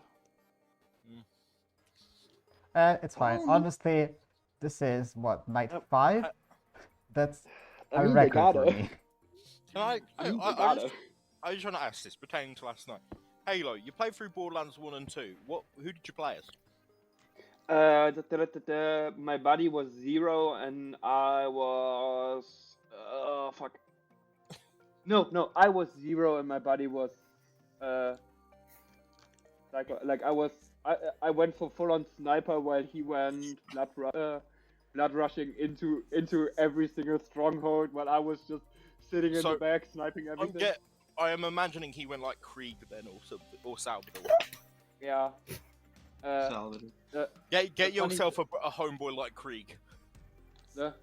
It's fine. Honestly, this is what, night 5? That's I a mean, they record for gotta. me. Can I They I gotta. just want to ask this pertaining to last night. Halo, you played through Borderlands 1 and 2. Who did you play as? My buddy was 0 and I was... fuck. No, I was 0 and my buddy was... I went for full-on sniper while he went blood rushing into every single stronghold while I was just sitting in So, the back sniping everything. I am imagining he went like Krieg then, or something, or Salvador. Yeah. Salvador. Get funny- yourself a homeboy like Krieg. The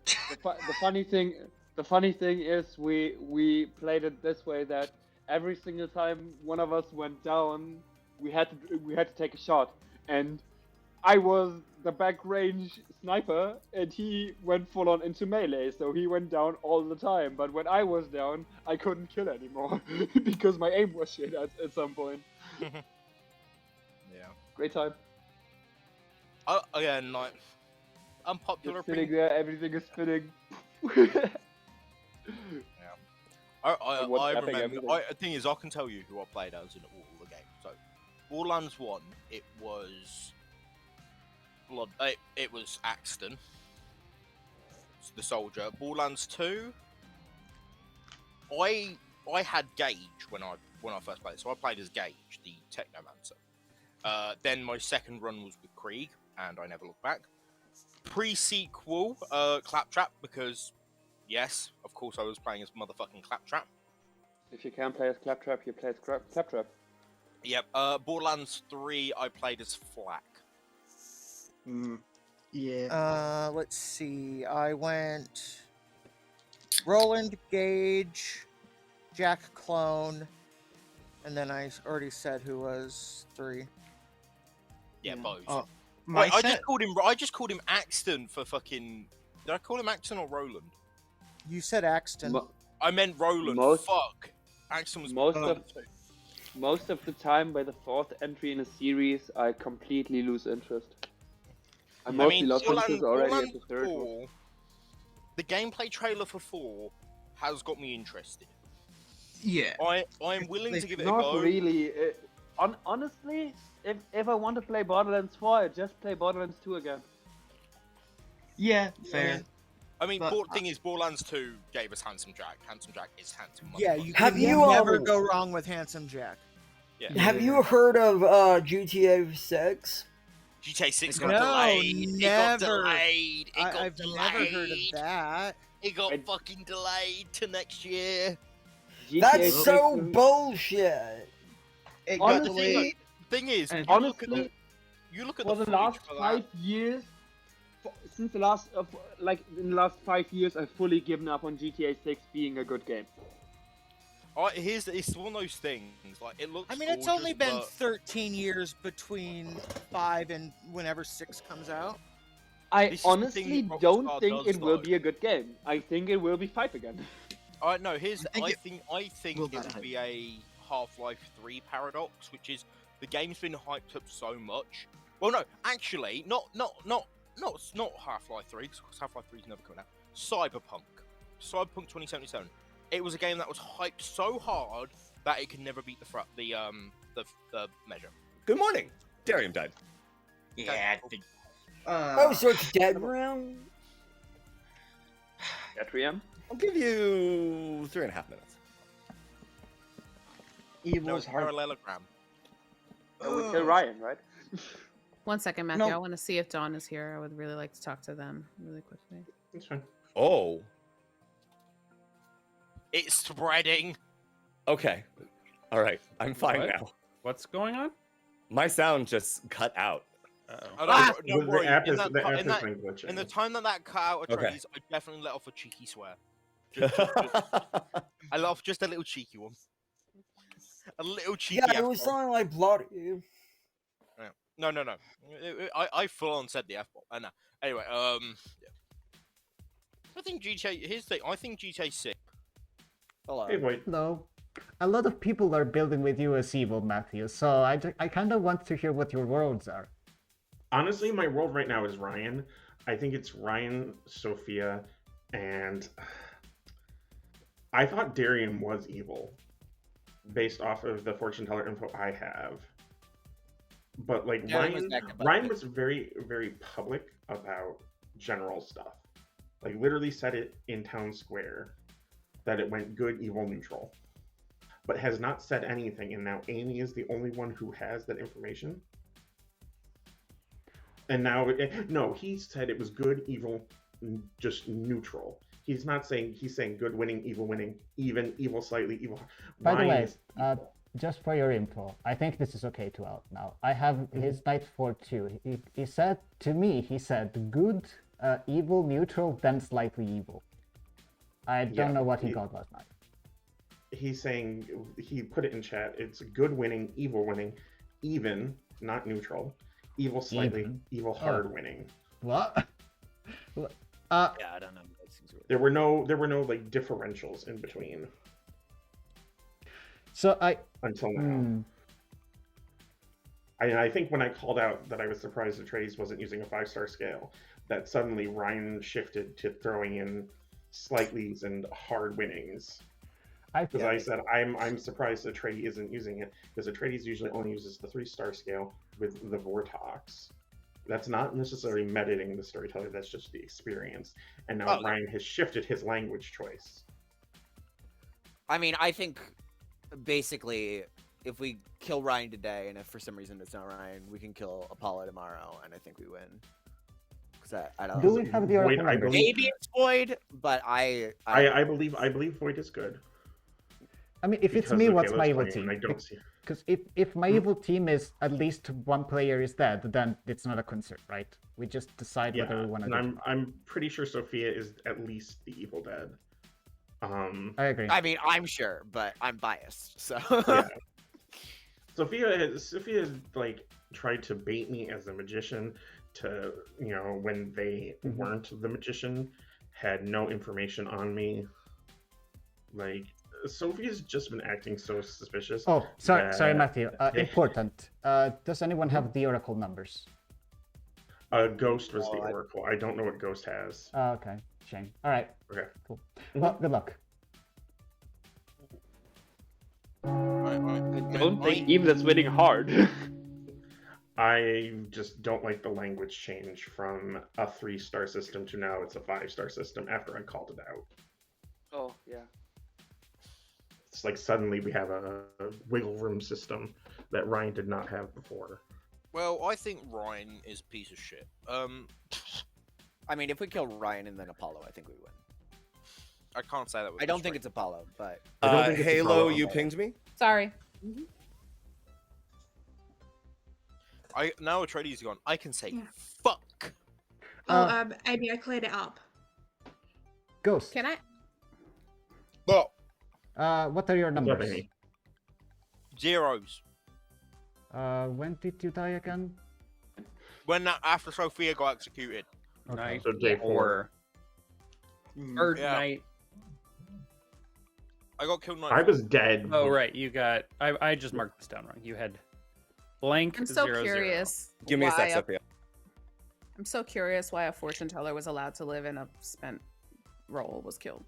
funny thing is we played it this way that every single time one of us went down, we had to take a shot, and I was the back range sniper and he went full on into melee, so he went down all the time. But when I was down, I couldn't kill anymore because my aim was shit at some point. Yeah. Great time. Again, like unpopular Just sitting opinion. there, everything is spinning. I epic remember. everything. The thing is, I can tell you who I played as in all the games. So, Borderlands 1, it was Blood. It was Axton, the soldier. Borderlands 2, I had Gage when I first played, so I played as Gage, the Technomancer. Then my second run was with Krieg, and I never looked back. Pre-sequel, Claptrap, because yes, of course I was playing as motherfucking Claptrap. If you can't play as Claptrap, you play as Claptrap. Yep. Borderlands 3, I played as Flak. Yeah. Let's see. I went Roland, Gage, Jack Clone, and then I already said who was 3. Yeah, Bose. My I just called him Axton for fucking. Did I call him Axton or Roland? You said Axton. I meant Roland. Most- Fuck. Axton was Most of the time, by the 4th entry in a series, I completely lose interest. I mostly lost interest already at the 3rd one. 4, the gameplay trailer for 4 has got me interested. Yeah. I'm willing to give it a Not go. really. Honestly, if I want to play Borderlands 4, I just play Borderlands 2 again. Yeah, fair. I mean, But, thing is, Borderlands 2 gave us Handsome Jack. Handsome Jack is handsome. Yeah, you Have can you, never go wrong with Handsome Jack. Yeah. Have you heard of GTA 6? GTA 6 No, got delayed. never. It got delayed. It got I've delayed. never heard of that. It got fucking delayed to next year. That's so bullshit. It got Honestly, delayed. Thing is, And you honestly, look at for the footage last for that. 5 years, since the last in the last 5 years, I've fully given up on GTA 6 being a good game. It's one of those things. Like it looks. I mean, it's gorgeous, only been but 13 years between 5 and whenever 6 comes out. I This is the thing honestly that don't Rockstar think does, it will though. be a good game. I think it will be 5 again. No. I think will it be would be a Half-Life 3 paradox, which is the game's been hyped up so much. Well, no, actually, not Half-Life 3, because Half-Life 3 is never coming out. Cyberpunk 2077. It was a game that was hyped so hard that it could never beat the measure. Good morning. Darium died. Yeah, I think. Oh, so it's dead round? Atrium? I'll give you 3.5 minutes. Evil's hard. Parallelogram. We kill Ryan, right? 1 second, Matthew. No. I want to see if Dawn is here. I would really like to talk to them really quickly. That's fine. Oh, It's spreading. okay. All right. I'm fine What? now. What's going on? My sound just cut out. Oh, don't The worry. app In is that the ti- app in has that- been glitching. In the time that cut out a Okay. trace, I definitely let off a cheeky swear. I let off just a little cheeky one. A little cheeky. Yeah, it was F-bomb. something like bloody. No. I full on said the F-bomb. I know. Anyway, yeah. I think GTA. Here's the thing. I think GTA 6. Hello. Hey, wait. Hello. A lot of people are building with you as evil, Matthew, so I kind of want to hear what your worlds are. Honestly, my world right now is Ryan. I think it's Ryan, Sophia, and I thought Darian was evil based off of the fortune teller info I have. But like Darian was back about Ryan it. was very, very public about general stuff. Like literally said it in town square that it went good, evil, neutral. But has not said anything, and now Amy is the only one who has that information. And now, no, he said it was good, evil, just neutral. He's not saying, he's saying good winning, even, evil slightly, evil. By the way, Ryan is just for your info, I think this is okay to out now. I have his night for 2. He said to me, he said good, evil, neutral, then slightly evil. I don't know what he got last night. He's saying, he put it in chat, it's good winning, evil winning, even, not neutral, evil slightly, Even? evil hard winning. What? Yeah, I don't know. Those things were- There were no like differentials in between So until now. I think when I called out that I was surprised that Trace wasn't using a 5-star scale, that suddenly Ryan shifted to throwing in slightlies and hard winnings. Because I said I'm surprised Atreides isn't using it, because Atreides usually only uses the 3-star scale with the Vortox. That's not necessarily metating the storyteller, that's just the experience. And now Ryan has shifted his language choice. I mean, I think basically if we kill Ryan today, and if for some reason it's not Ryan, we can kill Apollo tomorrow, and I think we win. Because I don't. Do we have the oracle numbers? Maybe it's Void, but I believe Void is good. I mean, if it's me, what's my evil team? I don't see. Because if my evil team is at least one player is dead, then it's not a concern, right? We just decide whether we want to. And I'm pretty sure Sophia is at least the Evil Dead. I agree. I mean, I'm sure, but I'm biased, so. Yeah. Sophia has like tried to bait me as a magician to, when they weren't the magician, had no information on me. Like, Sophia's just been acting so suspicious. Oh, sorry, Matthew. Important. Does anyone have the oracle numbers? Ghost was the oracle. I don't know what Ghost has. Okay, shame. All right. Okay. Cool. Well, good luck. I don't think even that's winning hard. I just don't like the language change from a 3-star system to now it's a 5-star system after I called it out. Oh, yeah. It's like suddenly we have a wiggle room system that Ryan did not have before. Well, I think Ryan is a piece of shit. I mean, if we kill Ryan and then Apollo, I think we win. I can't say that with I don't think it's Apollo, but... Halo, you pinged me? Sorry. Now Atreides is gone. I can say fuck. Amy, I cleared it up. Ghost. Can I? But what are your numbers? Zeros. When did you die again? When after Sophia got executed. Okay. Night So day 4. Third Yeah. night. I got killed night. I was dead. Oh right, you got. I just marked this down wrong. You had blank. I'm so 0, 0. curious. Give me a sec, why Sophia. I'm so curious why a fortune teller was allowed to live and a spent role was killed.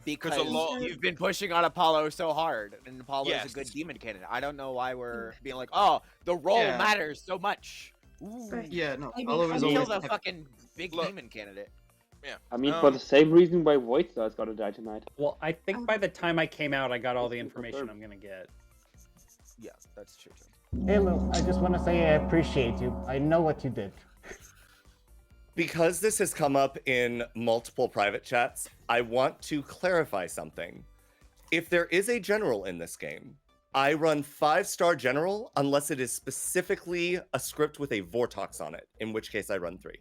Because you've been pushing on Apollo so hard, and Apollo is a good demon candidate. I don't know why we're being like, oh, the role matters so much. Ooh. Yeah, no. Apollo is kill the fucking big demon candidate. Yeah. I mean, for the same reason why Voidstar's gotta die tonight. Well, I think by the time I came out, I got all the information I'm gonna get. Yeah, that's true too. Halo, I just want to say I appreciate you. I know what you did. Because this has come up in multiple private chats, I want to clarify something. If there is a general in this game, I run 5-star general unless it is specifically a script with a Vortox on it, in which case I run 3.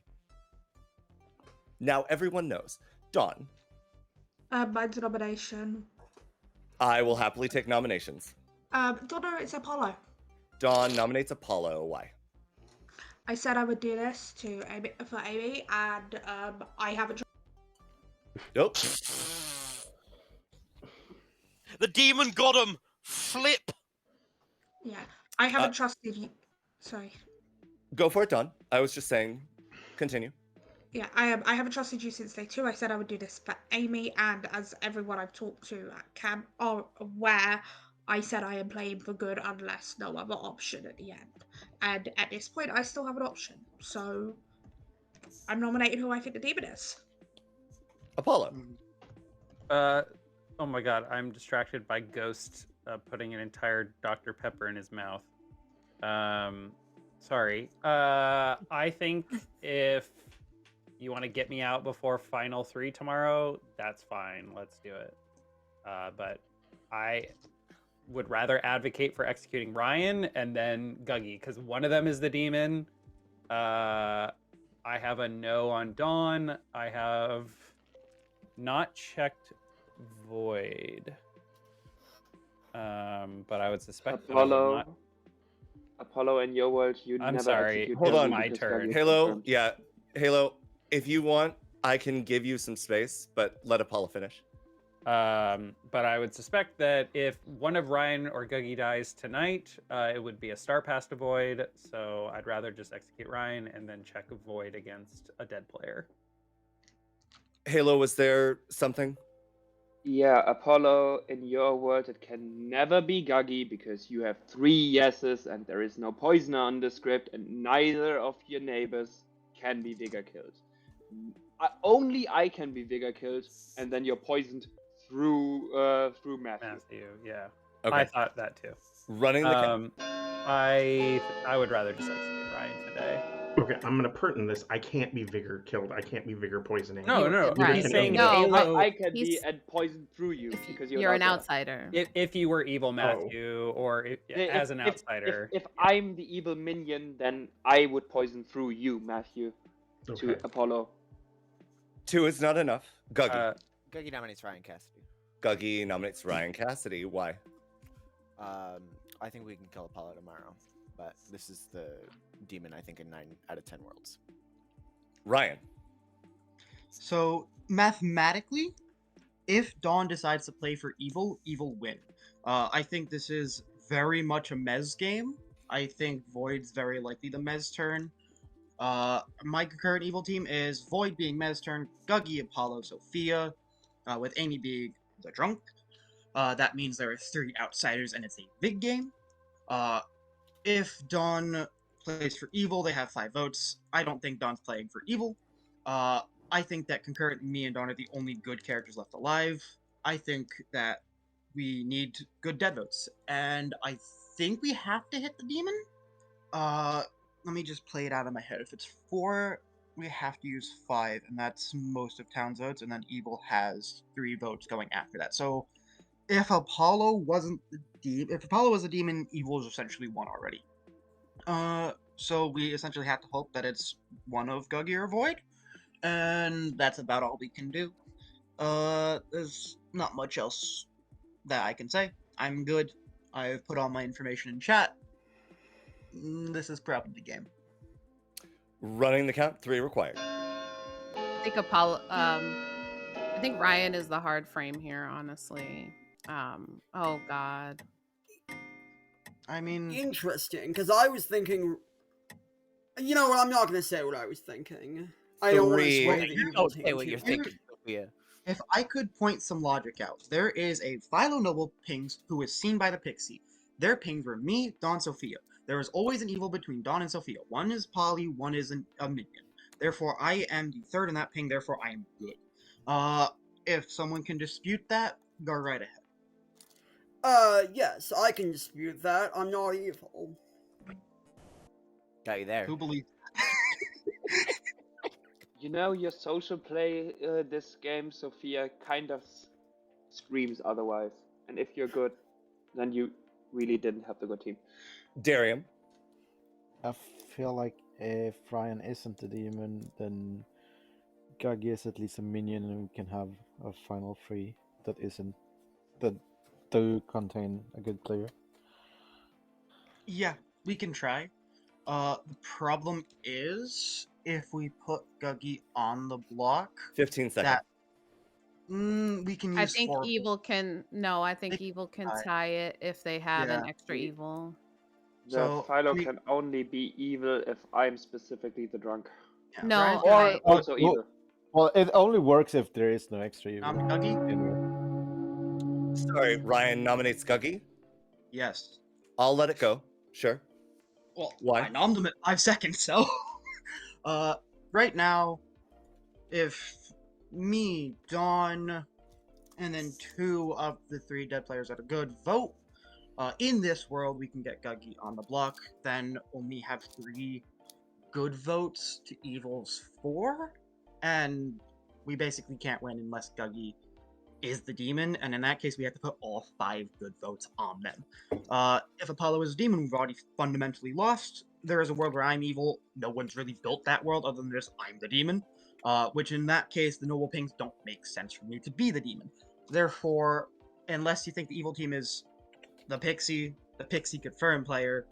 Now everyone knows. Dawn. Mine's a nomination. I will happily take nominations. Donna, it's Apollo. Dawn nominates Apollo. Why? I said I would do this for Amy, and I haven't. Nope. The demon got him. Flip. Yeah, I haven't trusted you. Sorry. Go for it, Dawn. I was just saying. Continue. Yeah, I haven't trusted you since day 2. I said I would do this for Amy, and as everyone I've talked to at camp are aware, I said I am playing for good unless no other option at the end. And at this point, I still have an option. So I'm nominating who I think the demon is. Apollo. Oh my god, I'm distracted by Ghost putting an entire Dr. Pepper in his mouth. Sorry. I think if you want to get me out before Final 3 tomorrow, that's fine. Let's do it. But I would rather advocate for executing Ryan and then Guggy, because one of them is the demon. I have a no on Dawn. I have not checked Void. But I would suspect Apollo. Apollo and your world, you I'm never sorry. execute Hold them on, my because turn. Guggy is Halo, confirmed. yeah. Halo, if you want, I can give you some space, but let Apollo finish. But I would suspect that if one of Ryan or Guggy dies tonight, it would be a star pass to Void. So I'd rather just execute Ryan and then check Void against a dead player. Halo, was there something? Yeah, Apollo, in your world, it can never be Guggy because you have 3 yeses and there is no poisoner on the script, and neither of your neighbors can be Vigor killed. Only I can be Vigor killed, and then you're poisoned through Matthew. Matthew, yeah. Okay. I thought that too. Running the I would rather just like see Ryan today. Okay, I'm gonna pertin this. I can't be Vigor killed. I can't be Vigor poisoning. No, Right. he's saying No, Halo. I can be he's- and poison through you because You're an outsider. If you were evil Matthew, or as an outsider. If I'm the evil minion, then I would poison through you, Matthew, to Okay. Apollo. 2 is not enough. Guggy. Guggy nominates Ryan Cassidy. Guggy nominates Ryan Cassidy. Why? I think we can kill Apollo tomorrow, but this is the demon, I think, in 9 out of 10 worlds. Ryan. So mathematically, if Dawn decides to play for evil, evil win. I think this is very much a Mez game. I think Void's very likely the Mez turn. My current evil team is Void being Mez turn, Guggy, Apollo, Sophia, with Amy being the drunk. That means there are 3 outsiders and it's a big game. If Dawn plays for evil, they have 5 votes. I don't think Dawn's playing for evil. I think that concurrent me and Dawn are the only good characters left alive. I think that we need good dead votes. And I think we have to hit the demon. Let me just play it out of my head. If it's 4, we have to use 5, and that's most of Town's votes, and then evil has 3 votes going after that. So if Apollo wasn't the demon, if Apollo was a demon, evil is essentially won already. So we essentially have to hope that it's one of Guggy or Void, and that's about all we can do. There's not much else that I can say. I'm good. I've put all my information in chat. This is probably the game. Running the count. 3 required. I think I think Ryan is the hard frame here, honestly. Oh God. I mean, interesting, because I was thinking. You know what? I'm not going to say what I was thinking. I don't want to sway the evil team. Say what you're thinking, Sophia. If I could point some logic out, there is a Philo Noble pings who is seen by the Pixie. Their pings were me, Dawn, Sophia. There is always an evil between Dawn and Sophia. One is Polly, one is a minion. Therefore, I am the third in that ping, therefore I am good. If someone can dispute that, go right ahead. Yes, I can dispute that. I'm not evil. Got you there. Who believes You know, your social play this game, Sophia, kind of screams otherwise. And if you're good, then you really didn't have the good team. Darium. I feel like if Ryan isn't the demon, then Guggy is at least a minion, and we can have a final 3 that isn't that do contain a good player. Yeah, we can try. The problem is, if we put Guggy on the block, 15 seconds. We can use I think 4. evil can I think evil can tie it if they have an extra evil. The Philo can only be evil if I'm specifically the drunk. No, Or also evil. Well, it only works if there is no extra evil. Sorry, Ryan nominates Guggy? Yes. I'll let it go. Sure. Well, why? I nommed him at 5 seconds, so... right now, if me, Dawn, and then 2 of the 3 dead players that are good vote, in this world we can get Guggy on the block, then only have 3 good votes to Evil's 4, and we basically can't win unless Guggy is the demon, and in that case we have to put all 5 good votes on them. If Apollo is a demon, we've already fundamentally lost. There is a world where I'm evil. No one's really built that world other than just I'm the demon, which in that case the noble pings don't make sense for me to be the demon. Therefore, unless you think the evil team is the Pixie confirmed player,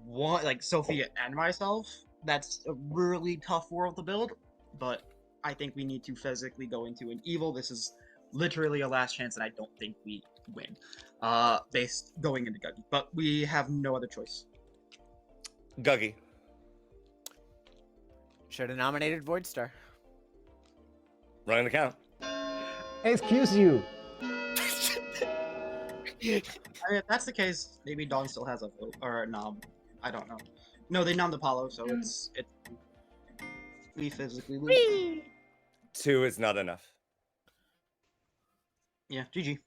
like Sophia and myself, that's a really tough world to build, but I think we need to physically go into an evil. This is literally a last chance, and I don't think we win, based going into Guggy. But we have no other choice. Guggy. Should have nominated Voidstar. Running the count. Excuse you. I mean, if that's the case, maybe Dawn still has a vote or a nom. I don't know. No, they nommed Apollo, so we physically lose. 2 is not enough. Yeah, GG.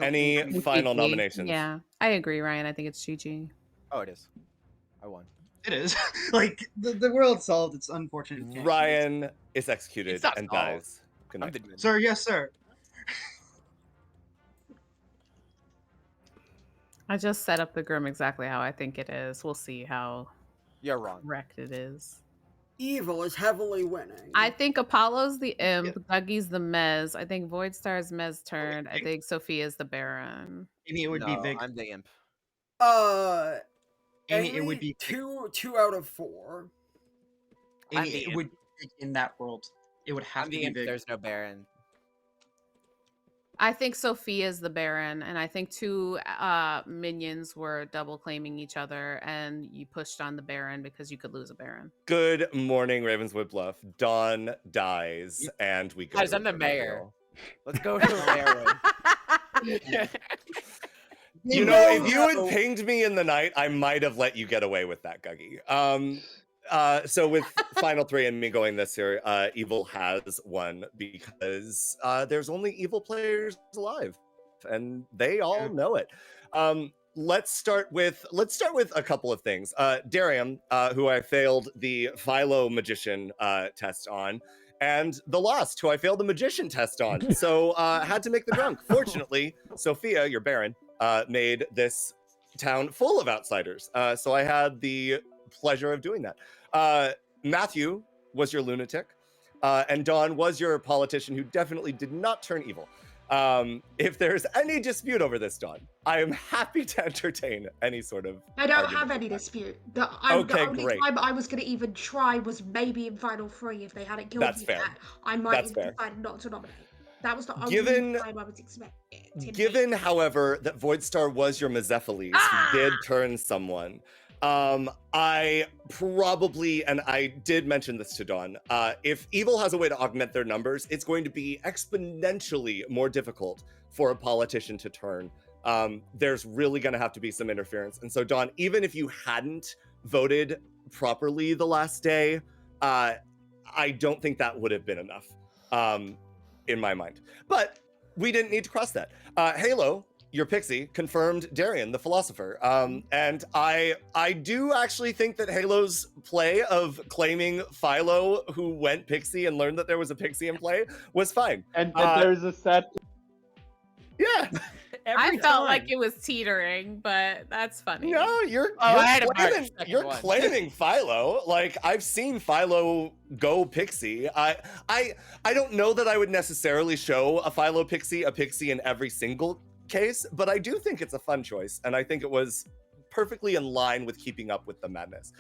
Any final nominations? Yeah, I agree, Ryan. I think it's GG. Oh, it is. I won. It is. Like, the world solved its unfortunate cancer. Ryan is executed It's not and solved. dies. Good night. Sir, yes, sir. I just set up the Grim exactly how I think it is. We'll see how You're wrong. correct it is. Evil is heavily winning. I think Apollo's the imp, Guggy's the Mez. I think Voidstar's Mez turned. I think Sophia's the Baron. Amy, it would be No, Vig. I'm the imp. Amy, it would be two out of 4. Amy, it would be in that world. It would have I'm to the be imp. Vig. There's no Baron. I think Sophia's the Baron, and I think 2 minions were double claiming each other, and you pushed on the Baron because you could lose a Baron. Good morning, Ravenswood Bluff. Dawn dies, and we go. Guys, I'm the mayor. Let's go to the mayor. You know, if you had pinged me in the night, I might have let you get away with that, Guggy. So with final 3 and me going this year, Evil has won because there's only evil players alive, and they all know it. Let's start with a couple of things. Darium, who I failed the Philo Magician test on, and the Lost, who I failed the Magician test on. So had to make the drunk. Fortunately, Sophia, your Baron, made this town full of outsiders. So I had the pleasure of doing that. Matthew was your lunatic, and Dawn was your politician who definitely did not turn evil. If there's any dispute over this, Dawn, I am happy to entertain any sort of I don't argument have any with that. dispute. The Okay, only great. time I was going to even try was maybe in Final 3 if they hadn't killed That's me fair. yet. I might That's even fair. decide not to nominate. That was the only Given- time I was expecting. Given, however, that Voidstar was your Mezepheles, who did turn someone, I probably, and I did mention this to Dawn, if Evil has a way to augment their numbers, it's going to be exponentially more difficult for a politician to turn. There's really going to have to be some interference. And so, Dawn, even if you hadn't voted properly the last day, I don't think that would have been enough, in my mind. But we didn't need to cross that. Halo, your pixie, confirmed Darian, the philosopher. And I do actually think that Halo's play of claiming Philo, who went pixie and learned that there was a pixie in play, was fine. And there's a set. Yeah. I felt like it was teetering, but that's funny. No, you're claiming Philo. Like, I've seen Philo go pixie. I don't know that I would necessarily show a Philo pixie a pixie in every single case, but I do think it's a fun choice, and I think it was perfectly in line with keeping up with the madness.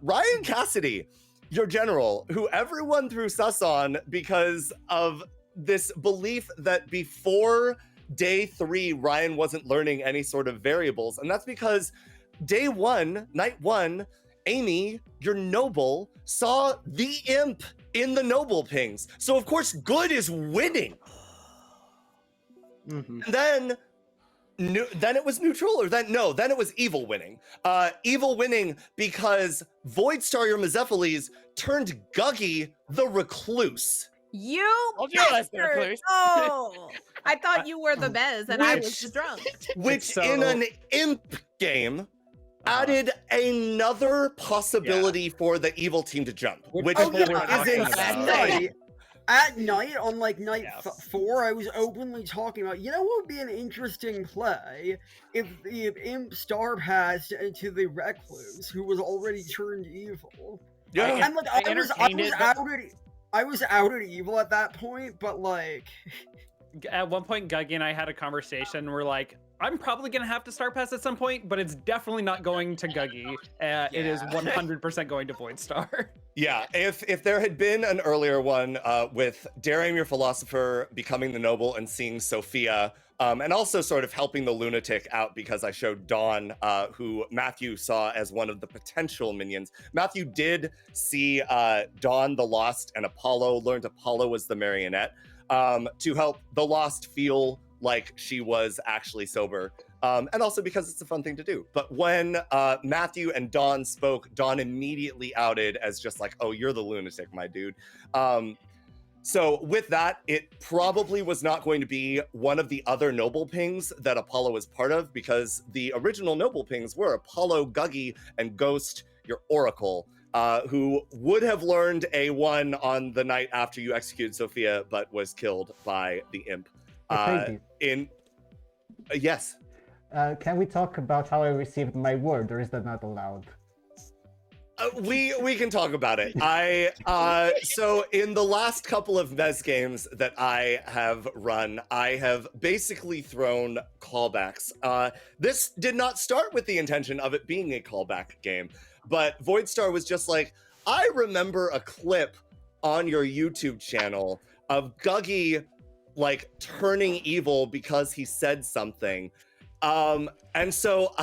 Ryan Cassidy, your general, who everyone threw sus on because of this belief that before day 3, Ryan wasn't learning any sort of variables, and that's because day 1, night 1, Amy, your noble, saw the imp in the noble pings. So of course, good is winning. Mm-hmm. And then it was neutral, or then it was evil winning. Evil winning because Voidstar, your Mezepheles, turned Guggy the recluse. You I'll do less than a bastard! clue. Oh, I thought you were the Bez and I was the drunk. Which in an imp game added another possibility for the evil team to jump, which is insane. At night, on like night 4, I was openly talking about, you know what would be an interesting play if the imp star passed into the recluse, who was already turned evil. Yeah, and like I was out at evil at that point, but like at one point, Guggy and I had a conversation. We're like, I'm probably gonna have to start pass at some point, but it's definitely not going to Guggy. It is 100% going to Voidstar. Yeah, if there had been an earlier one with Daring Your Philosopher becoming the noble and seeing Sophia, and also sort of helping the lunatic out because I showed Dawn, who Matthew saw as one of the potential minions. Matthew did see Dawn the Lost and Apollo, learned Apollo was the marionette, to help the Lost feel like she was actually sober. And also because it's a fun thing to do. But when Matthew and Dawn spoke, Dawn immediately outed as just like, oh, you're the lunatic, my dude. So with that, it probably was not going to be one of the other Noble Pings that Apollo was part of, because the original Noble Pings were Apollo, Guggy, and Ghost, your Oracle, who would have learned A1 on the night after you executed Sophia, but was killed by the imp. Yes. Can we talk about how I received my word, or is that not allowed? We can talk about it. So in the last couple of Mez games that I have run, I have basically thrown callbacks. This did not start with the intention of it being a callback game, but Voidstar was just like, I remember a clip on your YouTube channel of Guggy like turning evil because he said something. And so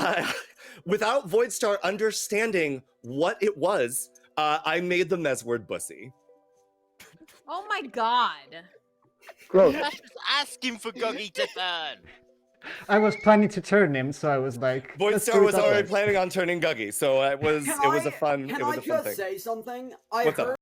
without Voidstar understanding what it was, I made the Mez word bussy. Oh my god. Gross. Just asking for Guggy to turn. I was planning to turn him, so I was like, let's Voidstar do it was that already way. planning on turning Guggy, so it was a fun Can it was I a fun just thing. say something? I What's up? heard